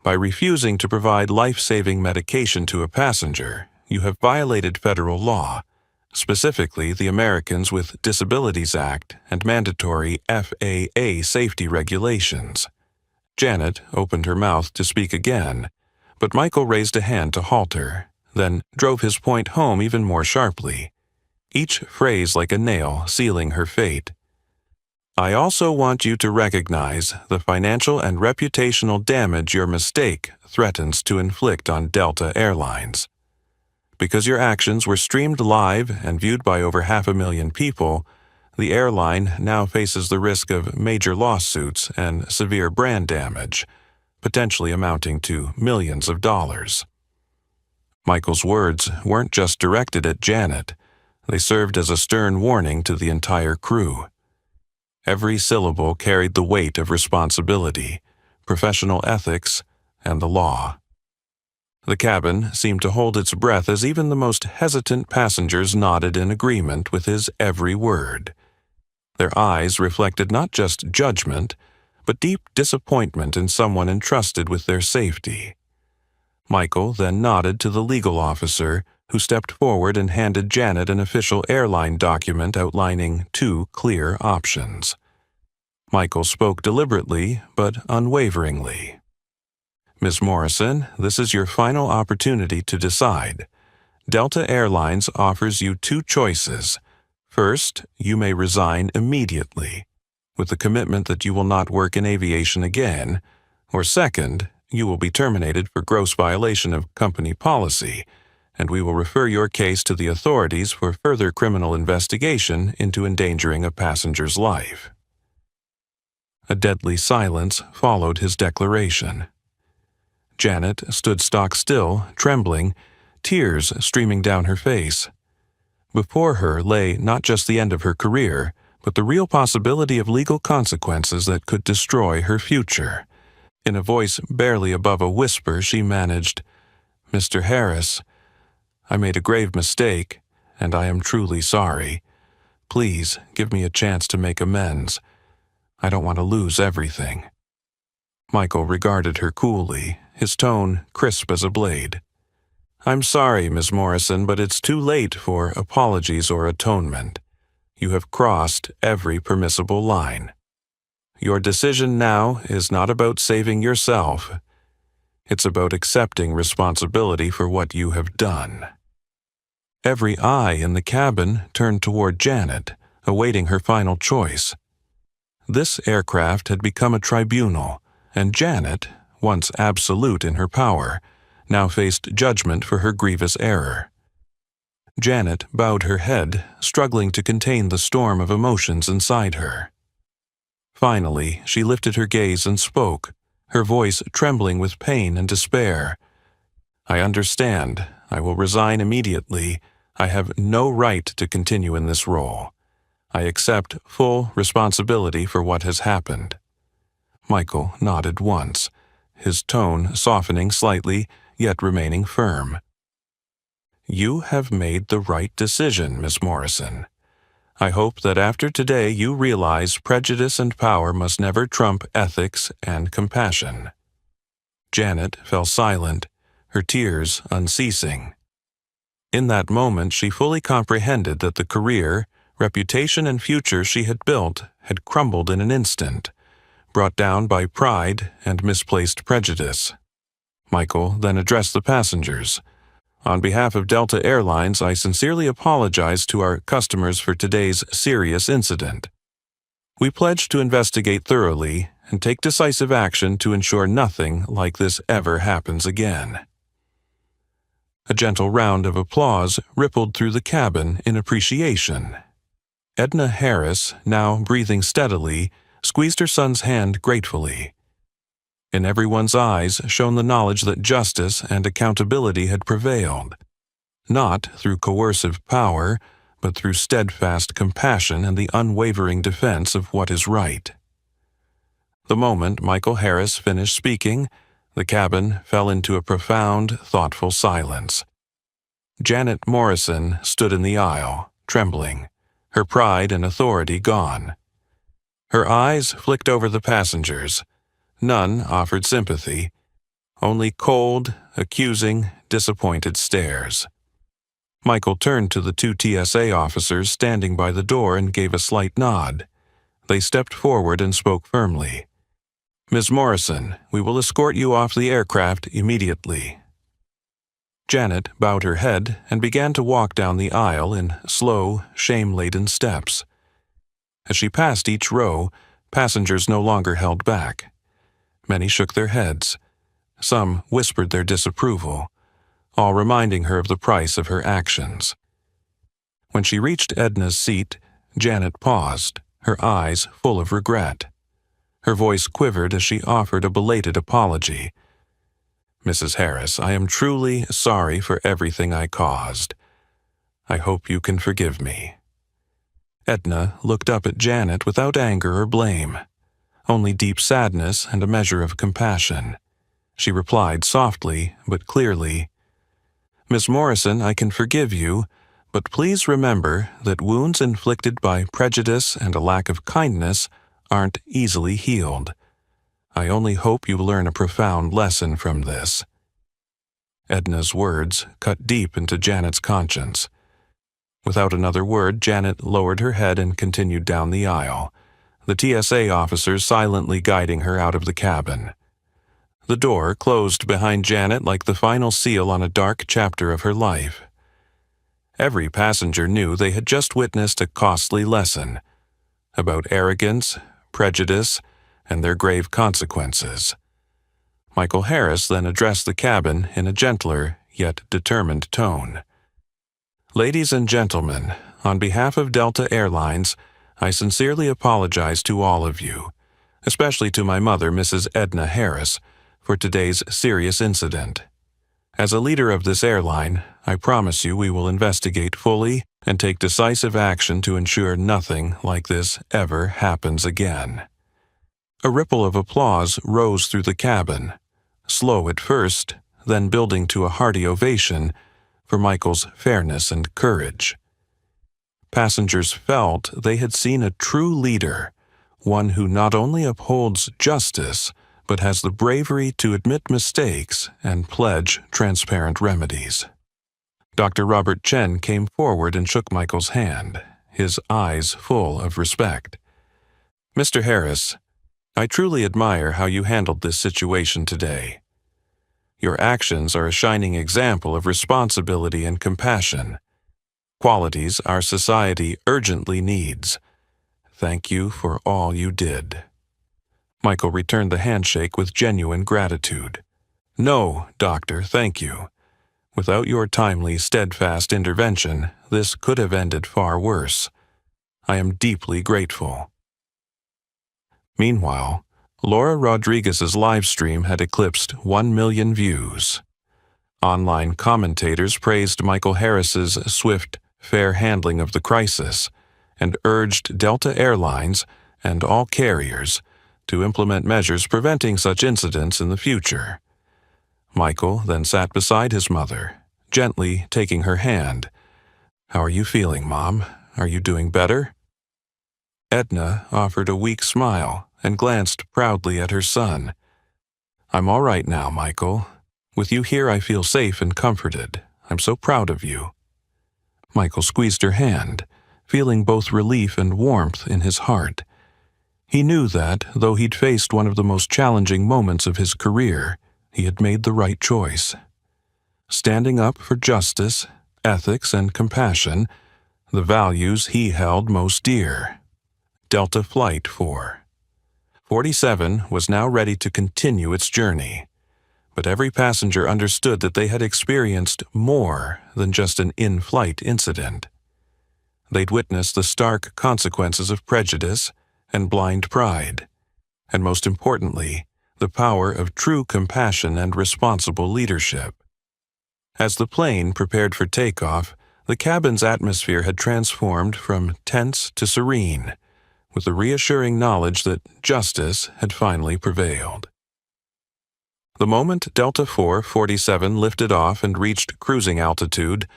By refusing to provide life-saving medication to a passenger, you have violated federal law, specifically the Americans with Disabilities Act and mandatory FAA safety regulations. Janet opened her mouth to speak again, but Michael raised a hand to halt her, then drove his point home even more sharply, each phrase like a nail sealing her fate. I also want you to recognize the financial and reputational damage your mistake threatens to inflict on Delta Airlines. Because your actions were streamed live and viewed by over 500,000 people, the airline now faces the risk of major lawsuits and severe brand damage, potentially amounting to millions of dollars. Michael's words weren't just directed at Janet. They served as a stern warning to the entire crew. Every syllable carried the weight of responsibility, professional ethics, and the law. The cabin seemed to hold its breath as even the most hesitant passengers nodded in agreement with his every word. Their eyes reflected not just judgment, but deep disappointment in someone entrusted with their safety. Michael then nodded to the legal officer, who stepped forward and handed Janet an official airline document outlining 2 clear options. Michael spoke deliberately but unwaveringly. Ms. Morrison, this is your final opportunity to decide. Delta Airlines offers you 2 choices. First, you may resign immediately, with the commitment that you will not work in aviation again, or second, you will be terminated for gross violation of company policy, and we will refer your case to the authorities for further criminal investigation into endangering a passenger's life. A deadly silence followed his declaration. Janet stood stock still, trembling, tears streaming down her face. Before her lay not just the end of her career, but the real possibility of legal consequences that could destroy her future. In a voice barely above a whisper, she managed, "Mr. Harris, I made a grave mistake, and I am truly sorry. Please give me a chance to make amends. I don't want to lose everything." Michael regarded her coolly, his tone crisp as a blade. "I'm sorry, Miss Morrison, but it's too late for apologies or atonement. You have crossed every permissible line. Your decision now is not about saving yourself. It's about accepting responsibility for what you have done." Every eye in the cabin turned toward Janet, awaiting her final choice. This aircraft had become a tribunal, and Janet, once absolute in her power, now faced judgment for her grievous error. Janet bowed her head, struggling to contain the storm of emotions inside her. Finally, she lifted her gaze and spoke, her voice trembling with pain and despair. "I understand. I will resign immediately. I have no right to continue in this role. I accept full responsibility for what has happened." Michael nodded once, his tone softening slightly, yet remaining firm. "You have made the right decision, Miss Morrison. I hope that after today you realize prejudice and power must never trump ethics and compassion." Janet fell silent, her tears unceasing. In that moment she fully comprehended that the career, reputation, and future she had built had crumbled in an instant, brought down by pride and misplaced prejudice. Michael then addressed the passengers. "On behalf of Delta Airlines, I sincerely apologize to our customers for today's serious incident. We pledge to investigate thoroughly and take decisive action to ensure nothing like this ever happens again." A gentle round of applause rippled through the cabin in appreciation. Edna Harris, now breathing steadily, squeezed her son's hand gratefully. In everyone's eyes shone the knowledge that justice and accountability had prevailed, not through coercive power, but through steadfast compassion and the unwavering defense of what is right. The moment Michael Harris finished speaking, the cabin fell into a profound, thoughtful silence. Janet Morrison stood in the aisle, trembling, her pride and authority gone. Her eyes flicked over the passengers. None offered sympathy, only cold, accusing, disappointed stares. Michael turned to the two TSA officers standing by the door and gave a slight nod. They stepped forward and spoke firmly. "Ms. Morrison, we will escort you off the aircraft immediately." Janet bowed her head and began to walk down the aisle in slow, shame-laden steps. As she passed each row, passengers no longer held back. Many shook their heads. Some whispered their disapproval, all reminding her of the price of her actions. When she reached Edna's seat, Janet paused, her eyes full of regret. Her voice quivered as she offered a belated apology. "Mrs. Harris, I am truly sorry for everything I caused. I hope you can forgive me." Edna looked up at Janet without anger or blame, only deep sadness and a measure of compassion. She replied softly but clearly, "Miss Morrison, I can forgive you, but please remember that wounds inflicted by prejudice and a lack of kindness aren't easily healed. I only hope you learn a profound lesson from this." Edna's words cut deep into Janet's conscience. Without another word, Janet lowered her head and continued down the aisle, the TSA officers silently guiding her out of the cabin. The door closed behind Janet like the final seal on a dark chapter of her life. Every passenger knew they had just witnessed a costly lesson about arrogance, prejudice, and their grave consequences. Michael Harris then addressed the cabin in a gentler yet determined tone. "Ladies and gentlemen, on behalf of Delta Airlines, I sincerely apologize to all of you, especially to my mother, Mrs. Edna Harris, for today's serious incident. As a leader of this airline, I promise you we will investigate fully and take decisive action to ensure nothing like this ever happens again." A ripple of applause rose through the cabin, slow at first, then building to a hearty ovation for Michael's fairness and courage. Passengers felt they had seen a true leader, one who not only upholds justice, but has the bravery to admit mistakes and pledge transparent remedies. Dr. Robert Chen came forward and shook Michael's hand, his eyes full of respect. "Mr. Harris, I truly admire how you handled this situation today. Your actions are a shining example of responsibility and compassion, qualities our society urgently needs. Thank you for all you did." Michael returned the handshake with genuine gratitude. "No, Doctor, thank you. Without your timely, steadfast intervention, this could have ended far worse. I am deeply grateful." Meanwhile, Laura Rodriguez's live stream had eclipsed 1 million views. Online commentators praised Michael Harris's swift, fair handling of the crisis and urged Delta Airlines and all carriers to implement measures preventing such incidents in the future. Michael then sat beside his mother, gently taking her hand. "How are you feeling, Mom? Are you doing better?" Edna offered a weak smile and glanced proudly at her son. "I'm all right now, Michael. With you here I feel safe and comforted. I'm so proud of you." Michael squeezed her hand, feeling both relief and warmth in his heart. He knew that, though he'd faced one of the most challenging moments of his career, he had made the right choice. Standing up for justice, ethics, and compassion, the values he held most dear. Delta Flight 447 was now ready to continue its journey, but every passenger understood that they had experienced more than just an in-flight incident. They'd witnessed the stark consequences of prejudice and blind pride, and most importantly, the power of true compassion and responsible leadership. As the plane prepared for takeoff, the cabin's atmosphere had transformed from tense to serene, with the reassuring knowledge that justice had finally prevailed. The moment Delta 447 lifted off and reached cruising altitude,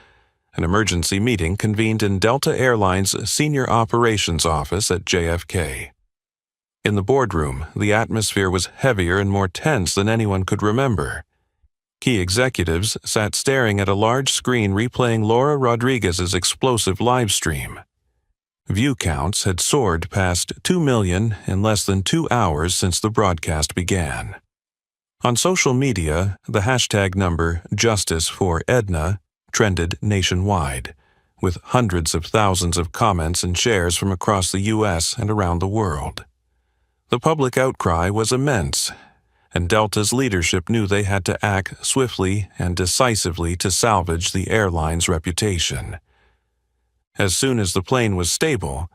An emergency meeting convened in Delta Airlines' senior operations office at JFK. In the boardroom, the atmosphere was heavier and more tense than anyone could remember. Key executives sat staring at a large screen replaying Laura Rodriguez's explosive live stream. View counts had soared past 2 million in less than 2 hours since the broadcast began. On social media, the hashtag number Justice for Edna trended nationwide, with hundreds of thousands of comments and shares from across the U.S. and around the world. The public outcry was immense, and Delta's leadership knew they had to act swiftly and decisively to salvage the airline's reputation. As soon as the plane was stable,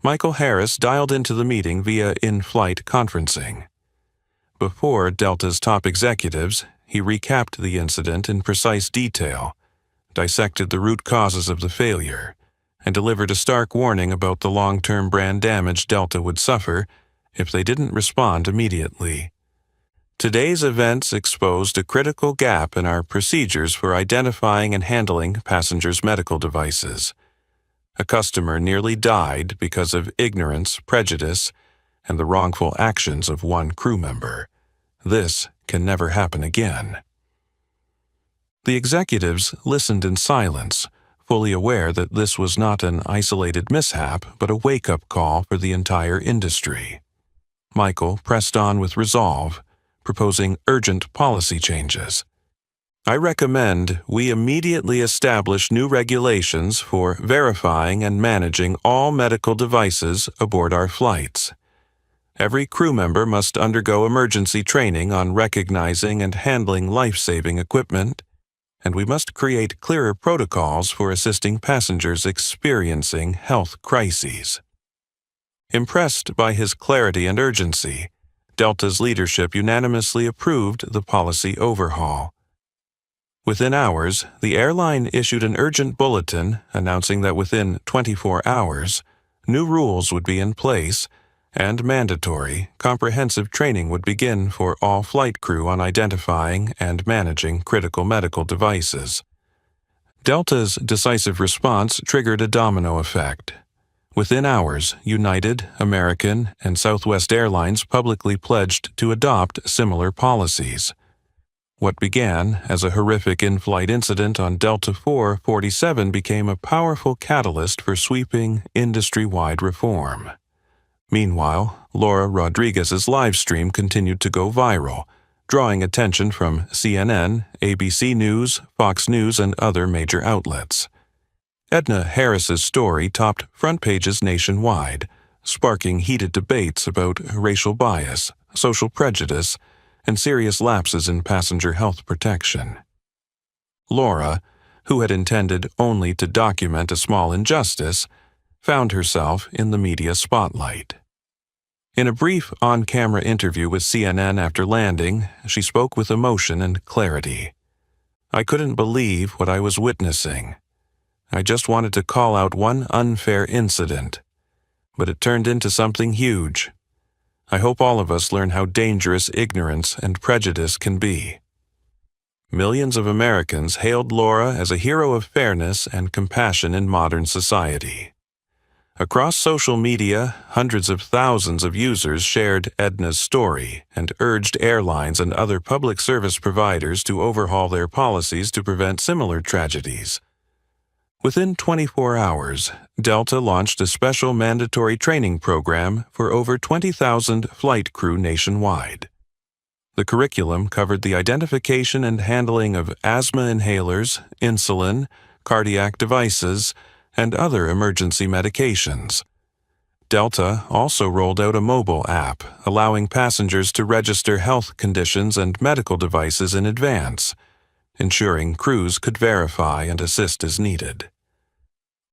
Michael Harris dialed into the meeting via in-flight conferencing. Before Delta's top executives, he recapped the incident in precise detail, dissected the root causes of the failure, and delivered a stark warning about the long-term brand damage Delta would suffer if they didn't respond immediately. Today's events exposed a critical gap in our procedures for identifying and handling passengers' medical devices. A customer nearly died because of ignorance, prejudice, and the wrongful actions of one crew member. This can never happen again. The executives listened in silence, fully aware that this was not an isolated mishap but a wake-up call for the entire industry. Michael pressed on with resolve, proposing urgent policy changes. I recommend we immediately establish new regulations for verifying and managing all medical devices aboard our flights. Every crew member must undergo emergency training on recognizing and handling life-saving equipment, and we must create clearer protocols for assisting passengers experiencing health crises. Impressed by his clarity and urgency, Delta's leadership unanimously approved the policy overhaul. Within hours, the airline issued an urgent bulletin announcing that within 24 hours, new rules would be in place and mandatory, comprehensive training would begin for all flight crew on identifying and managing critical medical devices. Delta's decisive response triggered a domino effect. Within hours, United, American, and Southwest Airlines publicly pledged to adopt similar policies. What began as a horrific in-flight incident on Delta 447 became a powerful catalyst for sweeping, industry-wide reform. Meanwhile, Laura Rodriguez's live stream continued to go viral, drawing attention from CNN, ABC News, Fox News, and other major outlets. Edna Harris's story topped front pages nationwide, sparking heated debates about racial bias, social prejudice, and serious lapses in passenger health protection. Laura, who had intended only to document a small injustice, found herself in the media spotlight. In a brief on-camera interview with CNN after landing, she spoke with emotion and clarity. "I couldn't believe what I was witnessing. I just wanted to call out one unfair incident, but it turned into something huge. I hope all of us learn how dangerous ignorance and prejudice can be." Millions of Americans hailed Laura as a hero of fairness and compassion in modern society. Across social media, hundreds of thousands of users shared Edna's story and urged airlines and other public service providers to overhaul their policies to prevent similar tragedies. Within 24 hours, Delta launched a special mandatory training program for over 20,000 flight crew nationwide. The curriculum covered the identification and handling of asthma inhalers, insulin, cardiac devices, and other emergency medications. Delta also rolled out a mobile app, allowing passengers to register health conditions and medical devices in advance, ensuring crews could verify and assist as needed.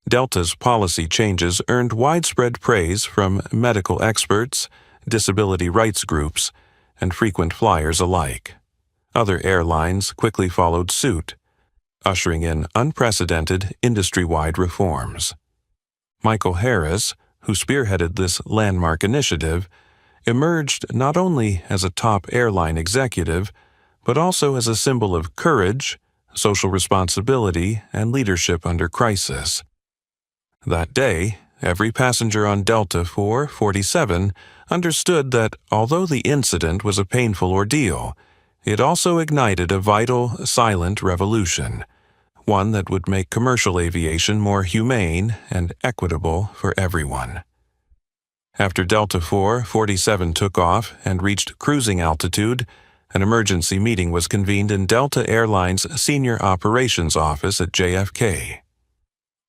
Delta's policy changes earned widespread praise from medical experts, disability rights groups, and frequent flyers alike. Other airlines quickly followed suit, ushering in unprecedented industry-wide reforms. Michael Harris, who spearheaded this landmark initiative, emerged not only as a top airline executive, but also as a symbol of courage, social responsibility, and leadership under crisis. That day, every passenger on Delta 447 understood that although the incident was a painful ordeal, it also ignited a vital, silent revolution, one that would make commercial aviation more humane and equitable for everyone. After Delta 447 took off and reached cruising altitude, an emergency meeting was convened in Delta Airlines' Senior Operations Office at JFK.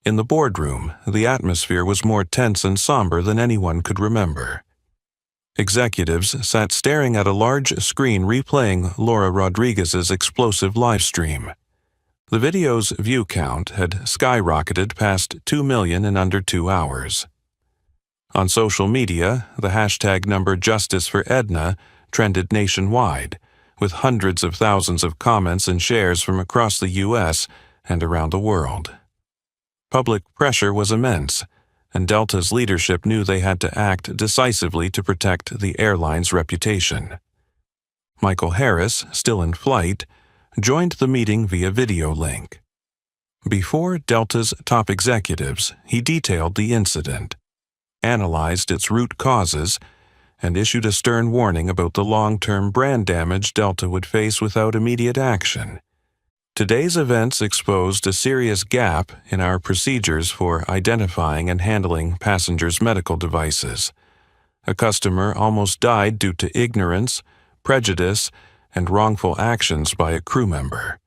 In the boardroom, the atmosphere was more tense and somber than anyone could remember. Executives sat staring at a large screen replaying Laura Rodriguez's explosive live stream. The video's view count had skyrocketed past 2 million in under 2 hours. On social media, the hashtag number Justice for Edna trended nationwide, with hundreds of thousands of comments and shares from across the U.S. and around the world. Public pressure was immense, and Delta's leadership knew they had to act decisively to protect the airline's reputation. Michael Harris, still in flight, joined the meeting via video link. Before Delta's top executives, he detailed the incident, analyzed its root causes, and issued a stern warning about the long-term brand damage Delta would face without immediate action. Today's events exposed a serious gap in our procedures for identifying and handling passengers' medical devices. A customer almost died due to ignorance, prejudice, and wrongful actions by a crew member.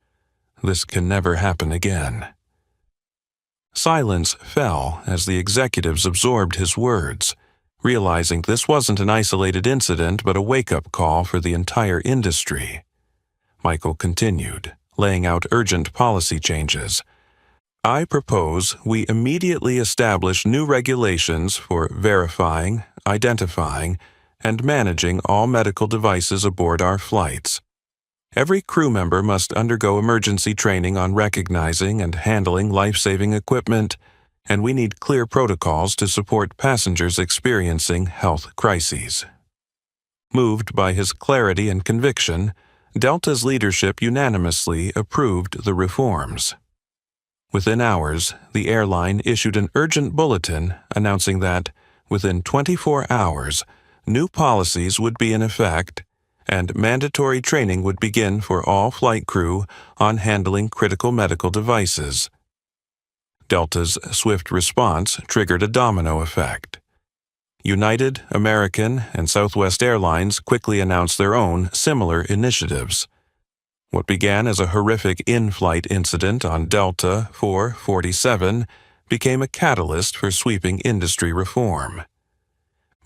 This can never happen again. Silence fell as the executives absorbed his words, realizing this wasn't an isolated incident but a wake-up call for the entire industry. Michael continued, laying out urgent policy changes. I propose we immediately establish new regulations for verifying, identifying, and managing all medical devices aboard our flights. Every crew member must undergo emergency training on recognizing and handling life-saving equipment, and we need clear protocols to support passengers experiencing health crises. Moved by his clarity and conviction, Delta's leadership unanimously approved the reforms. Within hours, the airline issued an urgent bulletin announcing that, within 24 hours, new policies would be in effect, and mandatory training would begin for all flight crew on handling critical medical devices. Delta's swift response triggered a domino effect. United, American, and Southwest Airlines quickly announced their own similar initiatives. What began as a horrific in-flight incident on Delta 447 became a catalyst for sweeping industry reform.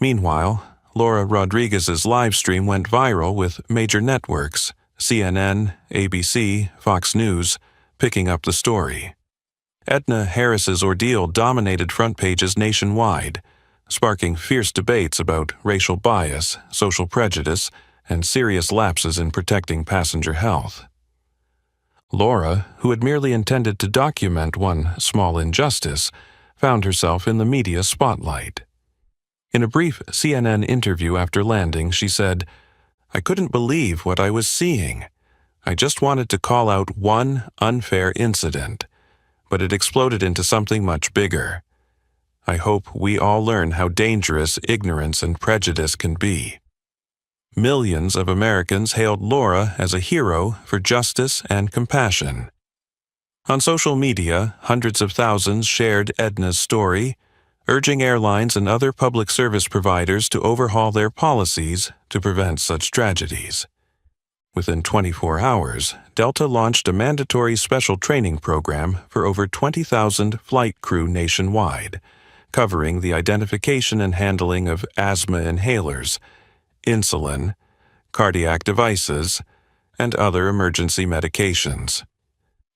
Meanwhile, Laura Rodriguez's live stream went viral with major networks, CNN, ABC, Fox News, picking up the story. Edna Harris's ordeal dominated front pages nationwide, sparking fierce debates about racial bias, social prejudice, and serious lapses in protecting passenger health. Laura, who had merely intended to document one small injustice, found herself in the media spotlight. In a brief CNN interview after landing, she said, "I couldn't believe what I was seeing. I just wanted to call out one unfair incident, but it exploded into something much bigger. I hope we all learn how dangerous ignorance and prejudice can be." Millions of Americans hailed Laura as a hero for justice and compassion. On social media, hundreds of thousands shared Edna's story, urging airlines and other public service providers to overhaul their policies to prevent such tragedies. Within 24 hours, Delta launched a mandatory special training program for over 20,000 flight crew nationwide, covering the identification and handling of asthma inhalers, insulin, cardiac devices, and other emergency medications.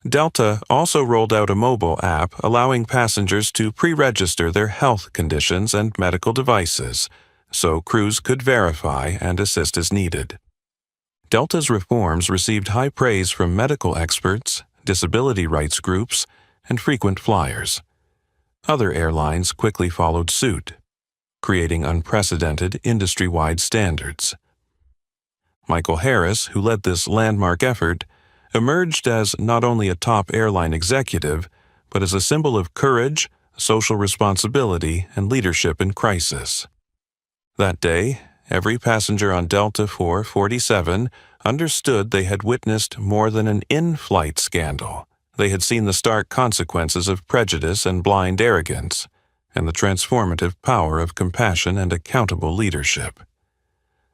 Delta also rolled out a mobile app allowing passengers to pre-register their health conditions and medical devices, so crews could verify and assist as needed. Delta's reforms received high praise from medical experts, disability rights groups, and frequent flyers. Other airlines quickly followed suit, creating unprecedented industry-wide standards. Michael Harris, who led this landmark effort, emerged as not only a top airline executive, but as a symbol of courage, social responsibility, and leadership in crisis. That day, every passenger on Delta 447 understood they had witnessed more than an in-flight scandal. They had seen the stark consequences of prejudice and blind arrogance, and the transformative power of compassion and accountable leadership.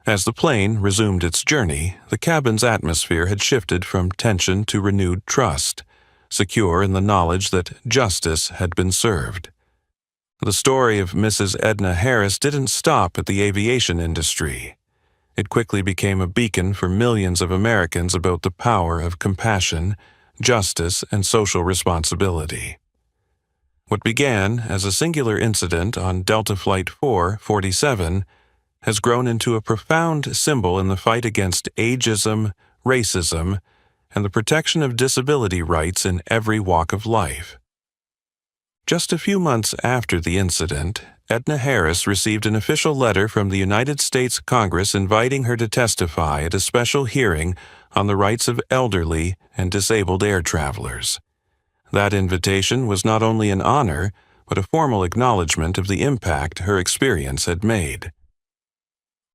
As the plane resumed its journey, the cabin's atmosphere had shifted from tension to renewed trust, secure in the knowledge that justice had been served. The story of Mrs. Edna Harris didn't stop at the aviation industry. It quickly became a beacon for millions of Americans about the power of compassion, justice, and social responsibility. What began as a singular incident on Delta Flight 447 has grown into a profound symbol in the fight against ageism, racism, and the protection of disability rights in every walk of life. Just a few months after the incident, Edna Harris received an official letter from the United States Congress inviting her to testify at a special hearing on the rights of elderly and disabled air travelers. That invitation was not only an honor, but a formal acknowledgement of the impact her experience had made.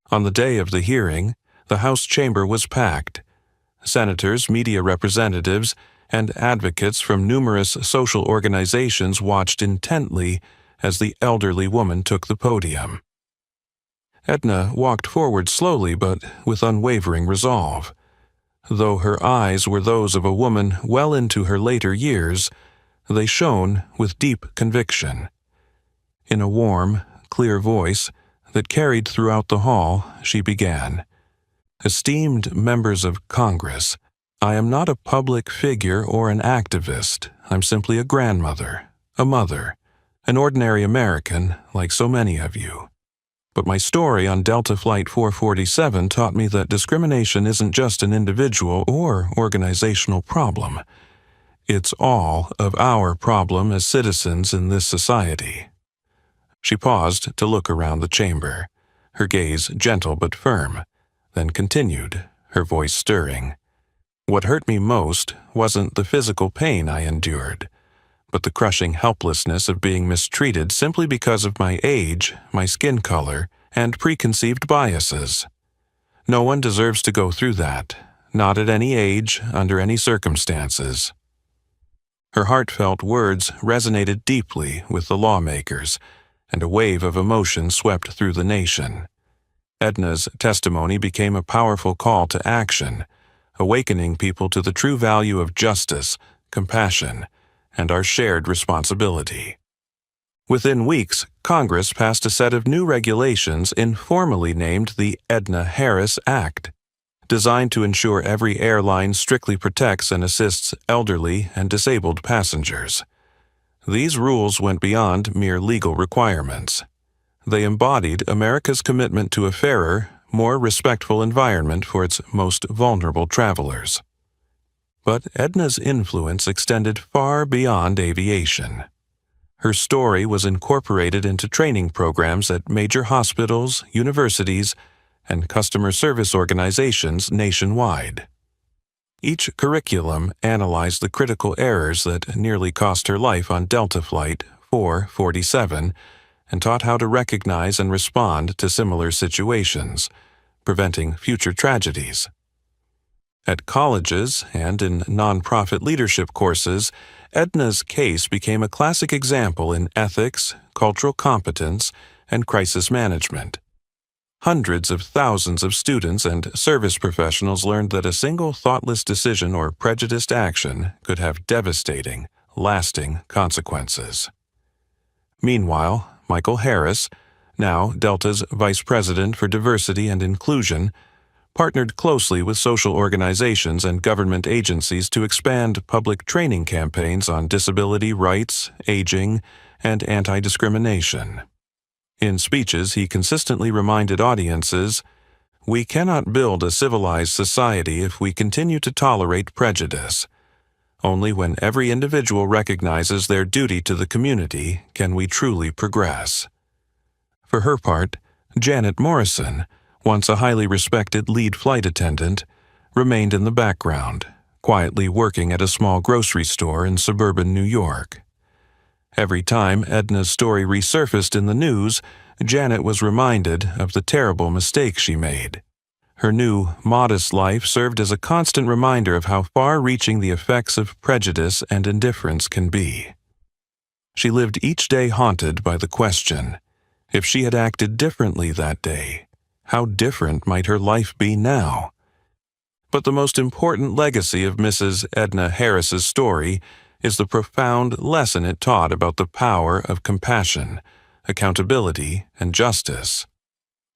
On the day of the hearing, the House chamber was packed. Senators, media representatives, and advocates from numerous social organizations watched intently as the elderly woman took the podium. Edna walked forward slowly but with unwavering resolve. Though her eyes were those of a woman well into her later years, they shone with deep conviction. In a warm, clear voice that carried throughout the hall, she began, "Esteemed members of Congress, I am not a public figure or an activist. I'm simply a grandmother, a mother, an ordinary American like so many of you. But my story on Delta Flight 447 taught me that discrimination isn't just an individual or organizational problem. It's all of our problem as citizens in this society." She paused to look around the chamber, her gaze gentle but firm, then continued, her voice stirring. "What hurt me most wasn't the physical pain I endured, but the crushing helplessness of being mistreated simply because of my age, my skin color, and preconceived biases. No one deserves to go through that, not at any age, under any circumstances." Her heartfelt words resonated deeply with the lawmakers, and a wave of emotion swept through the nation. Edna's testimony became a powerful call to action, awakening people to the true value of justice, compassion, and our shared responsibility. Within weeks, Congress passed a set of new regulations informally named the Edna Harris Act, designed to ensure every airline strictly protects and assists elderly and disabled passengers. These rules went beyond mere legal requirements. They embodied America's commitment to a fairer, more respectful environment for its most vulnerable travelers. But Edna's influence extended far beyond aviation. Her story was incorporated into training programs at major hospitals, universities, and customer service organizations nationwide. Each curriculum analyzed the critical errors that nearly cost her life on Delta Flight 447 and taught how to recognize and respond to similar situations, preventing future tragedies. At colleges and in nonprofit leadership courses, Edna's case became a classic example in ethics, cultural competence, and crisis management. Hundreds of thousands of students and service professionals learned that a single thoughtless decision or prejudiced action could have devastating, lasting consequences. Meanwhile, Michael Harris, now Delta's Vice President for Diversity and Inclusion, partnered closely with social organizations and government agencies to expand public training campaigns on disability rights, aging, and anti-discrimination. In speeches, he consistently reminded audiences, "We cannot build a civilized society if we continue to tolerate prejudice. Only when every individual recognizes their duty to the community can we truly progress." For her part, Janet Morrison, once a highly respected lead flight attendant, remained in the background, quietly working at a small grocery store in suburban New York. Every time Edna's story resurfaced in the news, Janet was reminded of the terrible mistake she made. Her new, modest life served as a constant reminder of how far-reaching the effects of prejudice and indifference can be. She lived each day haunted by the question, if she had acted differently that day, how different might her life be now? But the most important legacy of Mrs. Edna Harris's story is the profound lesson it taught about the power of compassion, accountability, and justice.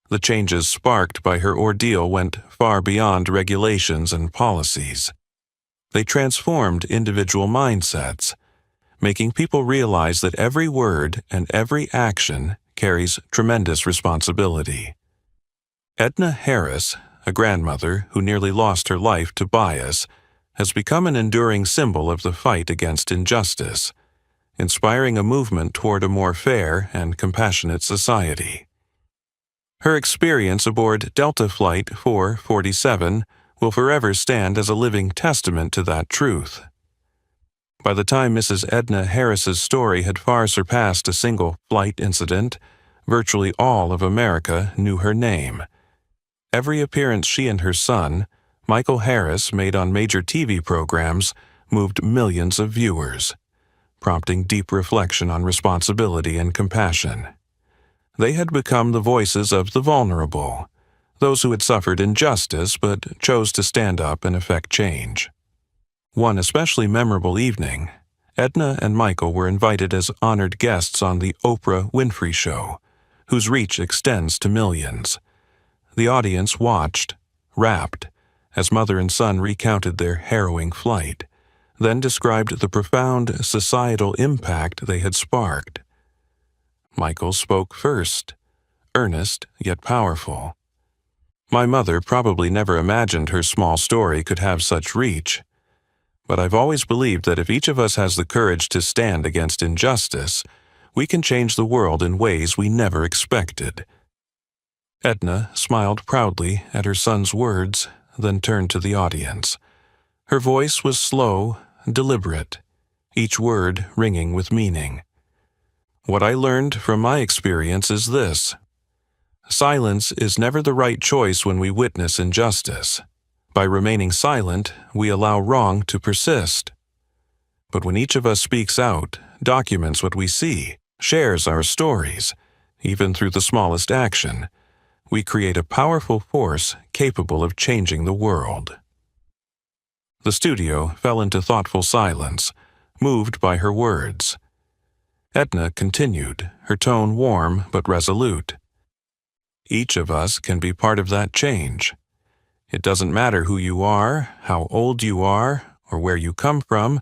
The changes sparked by her ordeal went far beyond regulations and policies. They transformed individual mindsets, making people realize that every word and every action carries tremendous responsibility. Edna Harris, a grandmother who nearly lost her life to bias, has become an enduring symbol of the fight against injustice, inspiring a movement toward a more fair and compassionate society. Her experience aboard Delta Flight 447 will forever stand as a living testament to that truth. By the time Mrs. Edna Harris's story had far surpassed a single flight incident, virtually all of America knew her name. Every appearance she and her son, Michael Harris, made on major TV programs moved millions of viewers, prompting deep reflection on responsibility and compassion. They had become the voices of the vulnerable, those who had suffered injustice but chose to stand up and effect change. One especially memorable evening, Edna and Michael were invited as honored guests on the Oprah Winfrey Show, whose reach extends to millions. The audience watched, rapt, as mother and son recounted their harrowing flight, then described the profound societal impact they had sparked. Michael spoke first, earnest yet powerful. My mother probably never imagined her small story could have such reach, but I've always believed that if each of us has the courage to stand against injustice, we can change the world in ways we never expected. Edna smiled proudly at her son's words, then turned to the audience. Her voice was slow, deliberate, each word ringing with meaning. What I learned from my experience is this: silence is never the right choice when we witness injustice. By remaining silent, we allow wrong to persist. But when each of us speaks out, documents what we see, shares our stories, even through the smallest action, we create a powerful force capable of changing the world. The studio fell into thoughtful silence, moved by her words. Edna continued, her tone warm but resolute. Each of us can be part of that change. It doesn't matter who you are, how old you are, or where you come from.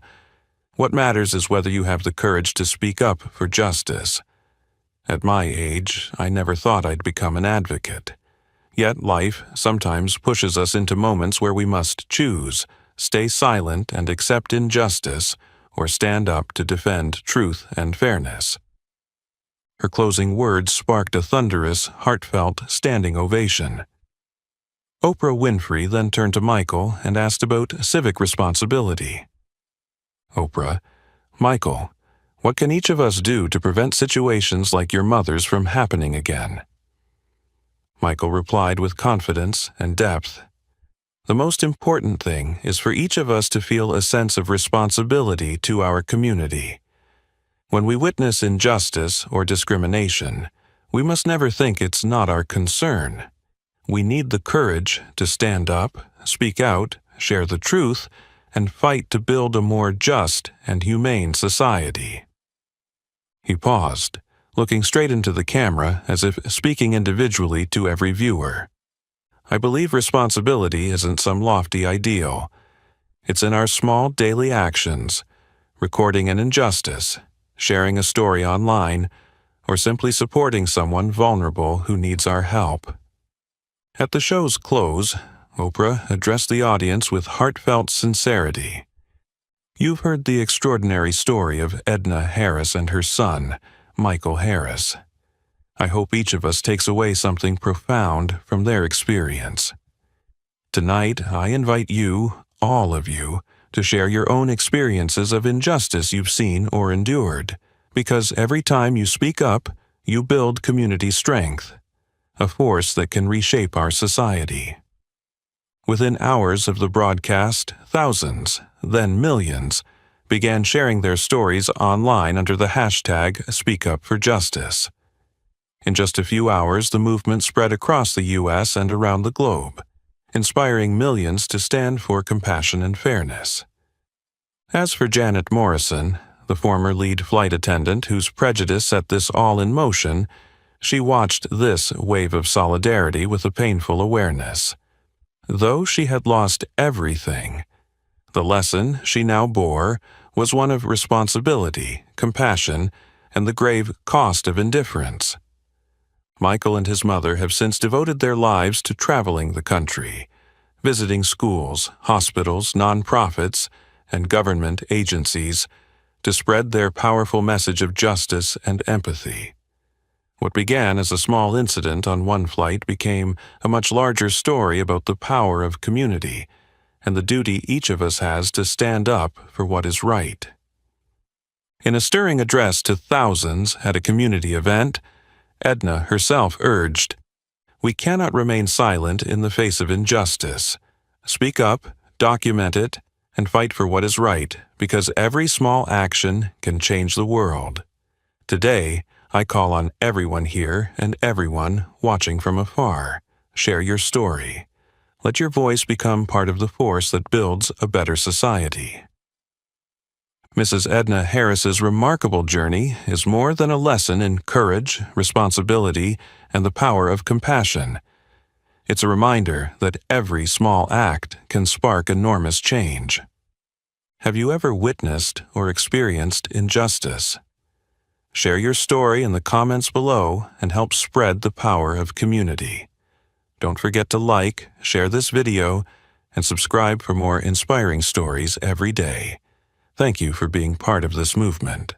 What matters is whether you have the courage to speak up for justice. At my age, I never thought I'd become an advocate. Yet life sometimes pushes us into moments where we must choose, stay silent and accept injustice, or stand up to defend truth and fairness. Her closing words sparked a thunderous, heartfelt, standing ovation. Oprah Winfrey then turned to Michael and asked about civic responsibility. Oprah, Michael, what can each of us do to prevent situations like your mother's from happening again? Michael replied with confidence and depth. The most important thing is for each of us to feel a sense of responsibility to our community. When we witness injustice or discrimination, we must never think it's not our concern. We need the courage to stand up, speak out, share the truth, and fight to build a more just and humane society. He paused, looking straight into the camera as if speaking individually to every viewer. I believe responsibility isn't some lofty ideal. It's in our small daily actions, recording an injustice, sharing a story online, or simply supporting someone vulnerable who needs our help. At the show's close, Oprah addressed the audience with heartfelt sincerity. You've heard the extraordinary story of Edna Harris and her son, Michael Harris. I hope each of us takes away something profound from their experience. Tonight, I invite you, all of you, to share your own experiences of injustice you've seen or endured, because every time you speak up, you build community strength, a force that can reshape our society. Within hours of the broadcast, thousands, then millions, began sharing their stories online under the hashtag #SpeakUpForJustice. In just a few hours, the movement spread across the U.S. and around the globe, inspiring millions to stand for compassion and fairness. As for Janet Morrison, the former lead flight attendant whose prejudice set this all in motion, she watched this wave of solidarity with a painful awareness. Though she had lost everything, the lesson she now bore was one of responsibility, compassion, and the grave cost of indifference. Michael and his mother have since devoted their lives to traveling the country, visiting schools, hospitals, nonprofits, and government agencies to spread their powerful message of justice and empathy. What began as a small incident on one flight became a much larger story about the power of community and the duty each of us has to stand up for what is right. In a stirring address to thousands at a community event, Edna herself urged, "We cannot remain silent in the face of injustice. Speak up, document it, and fight for what is right, because every small action can change the world. Today, I call on everyone here and everyone watching from afar. Share your story. Let your voice become part of the force that builds a better society." Mrs. Edna Harris's remarkable journey is more than a lesson in courage, responsibility, and the power of compassion. It's a reminder that every small act can spark enormous change. Have you ever witnessed or experienced injustice? Share your story in the comments below and help spread the power of community. Don't forget to like, share this video, and subscribe for more inspiring stories every day. Thank you for being part of this movement.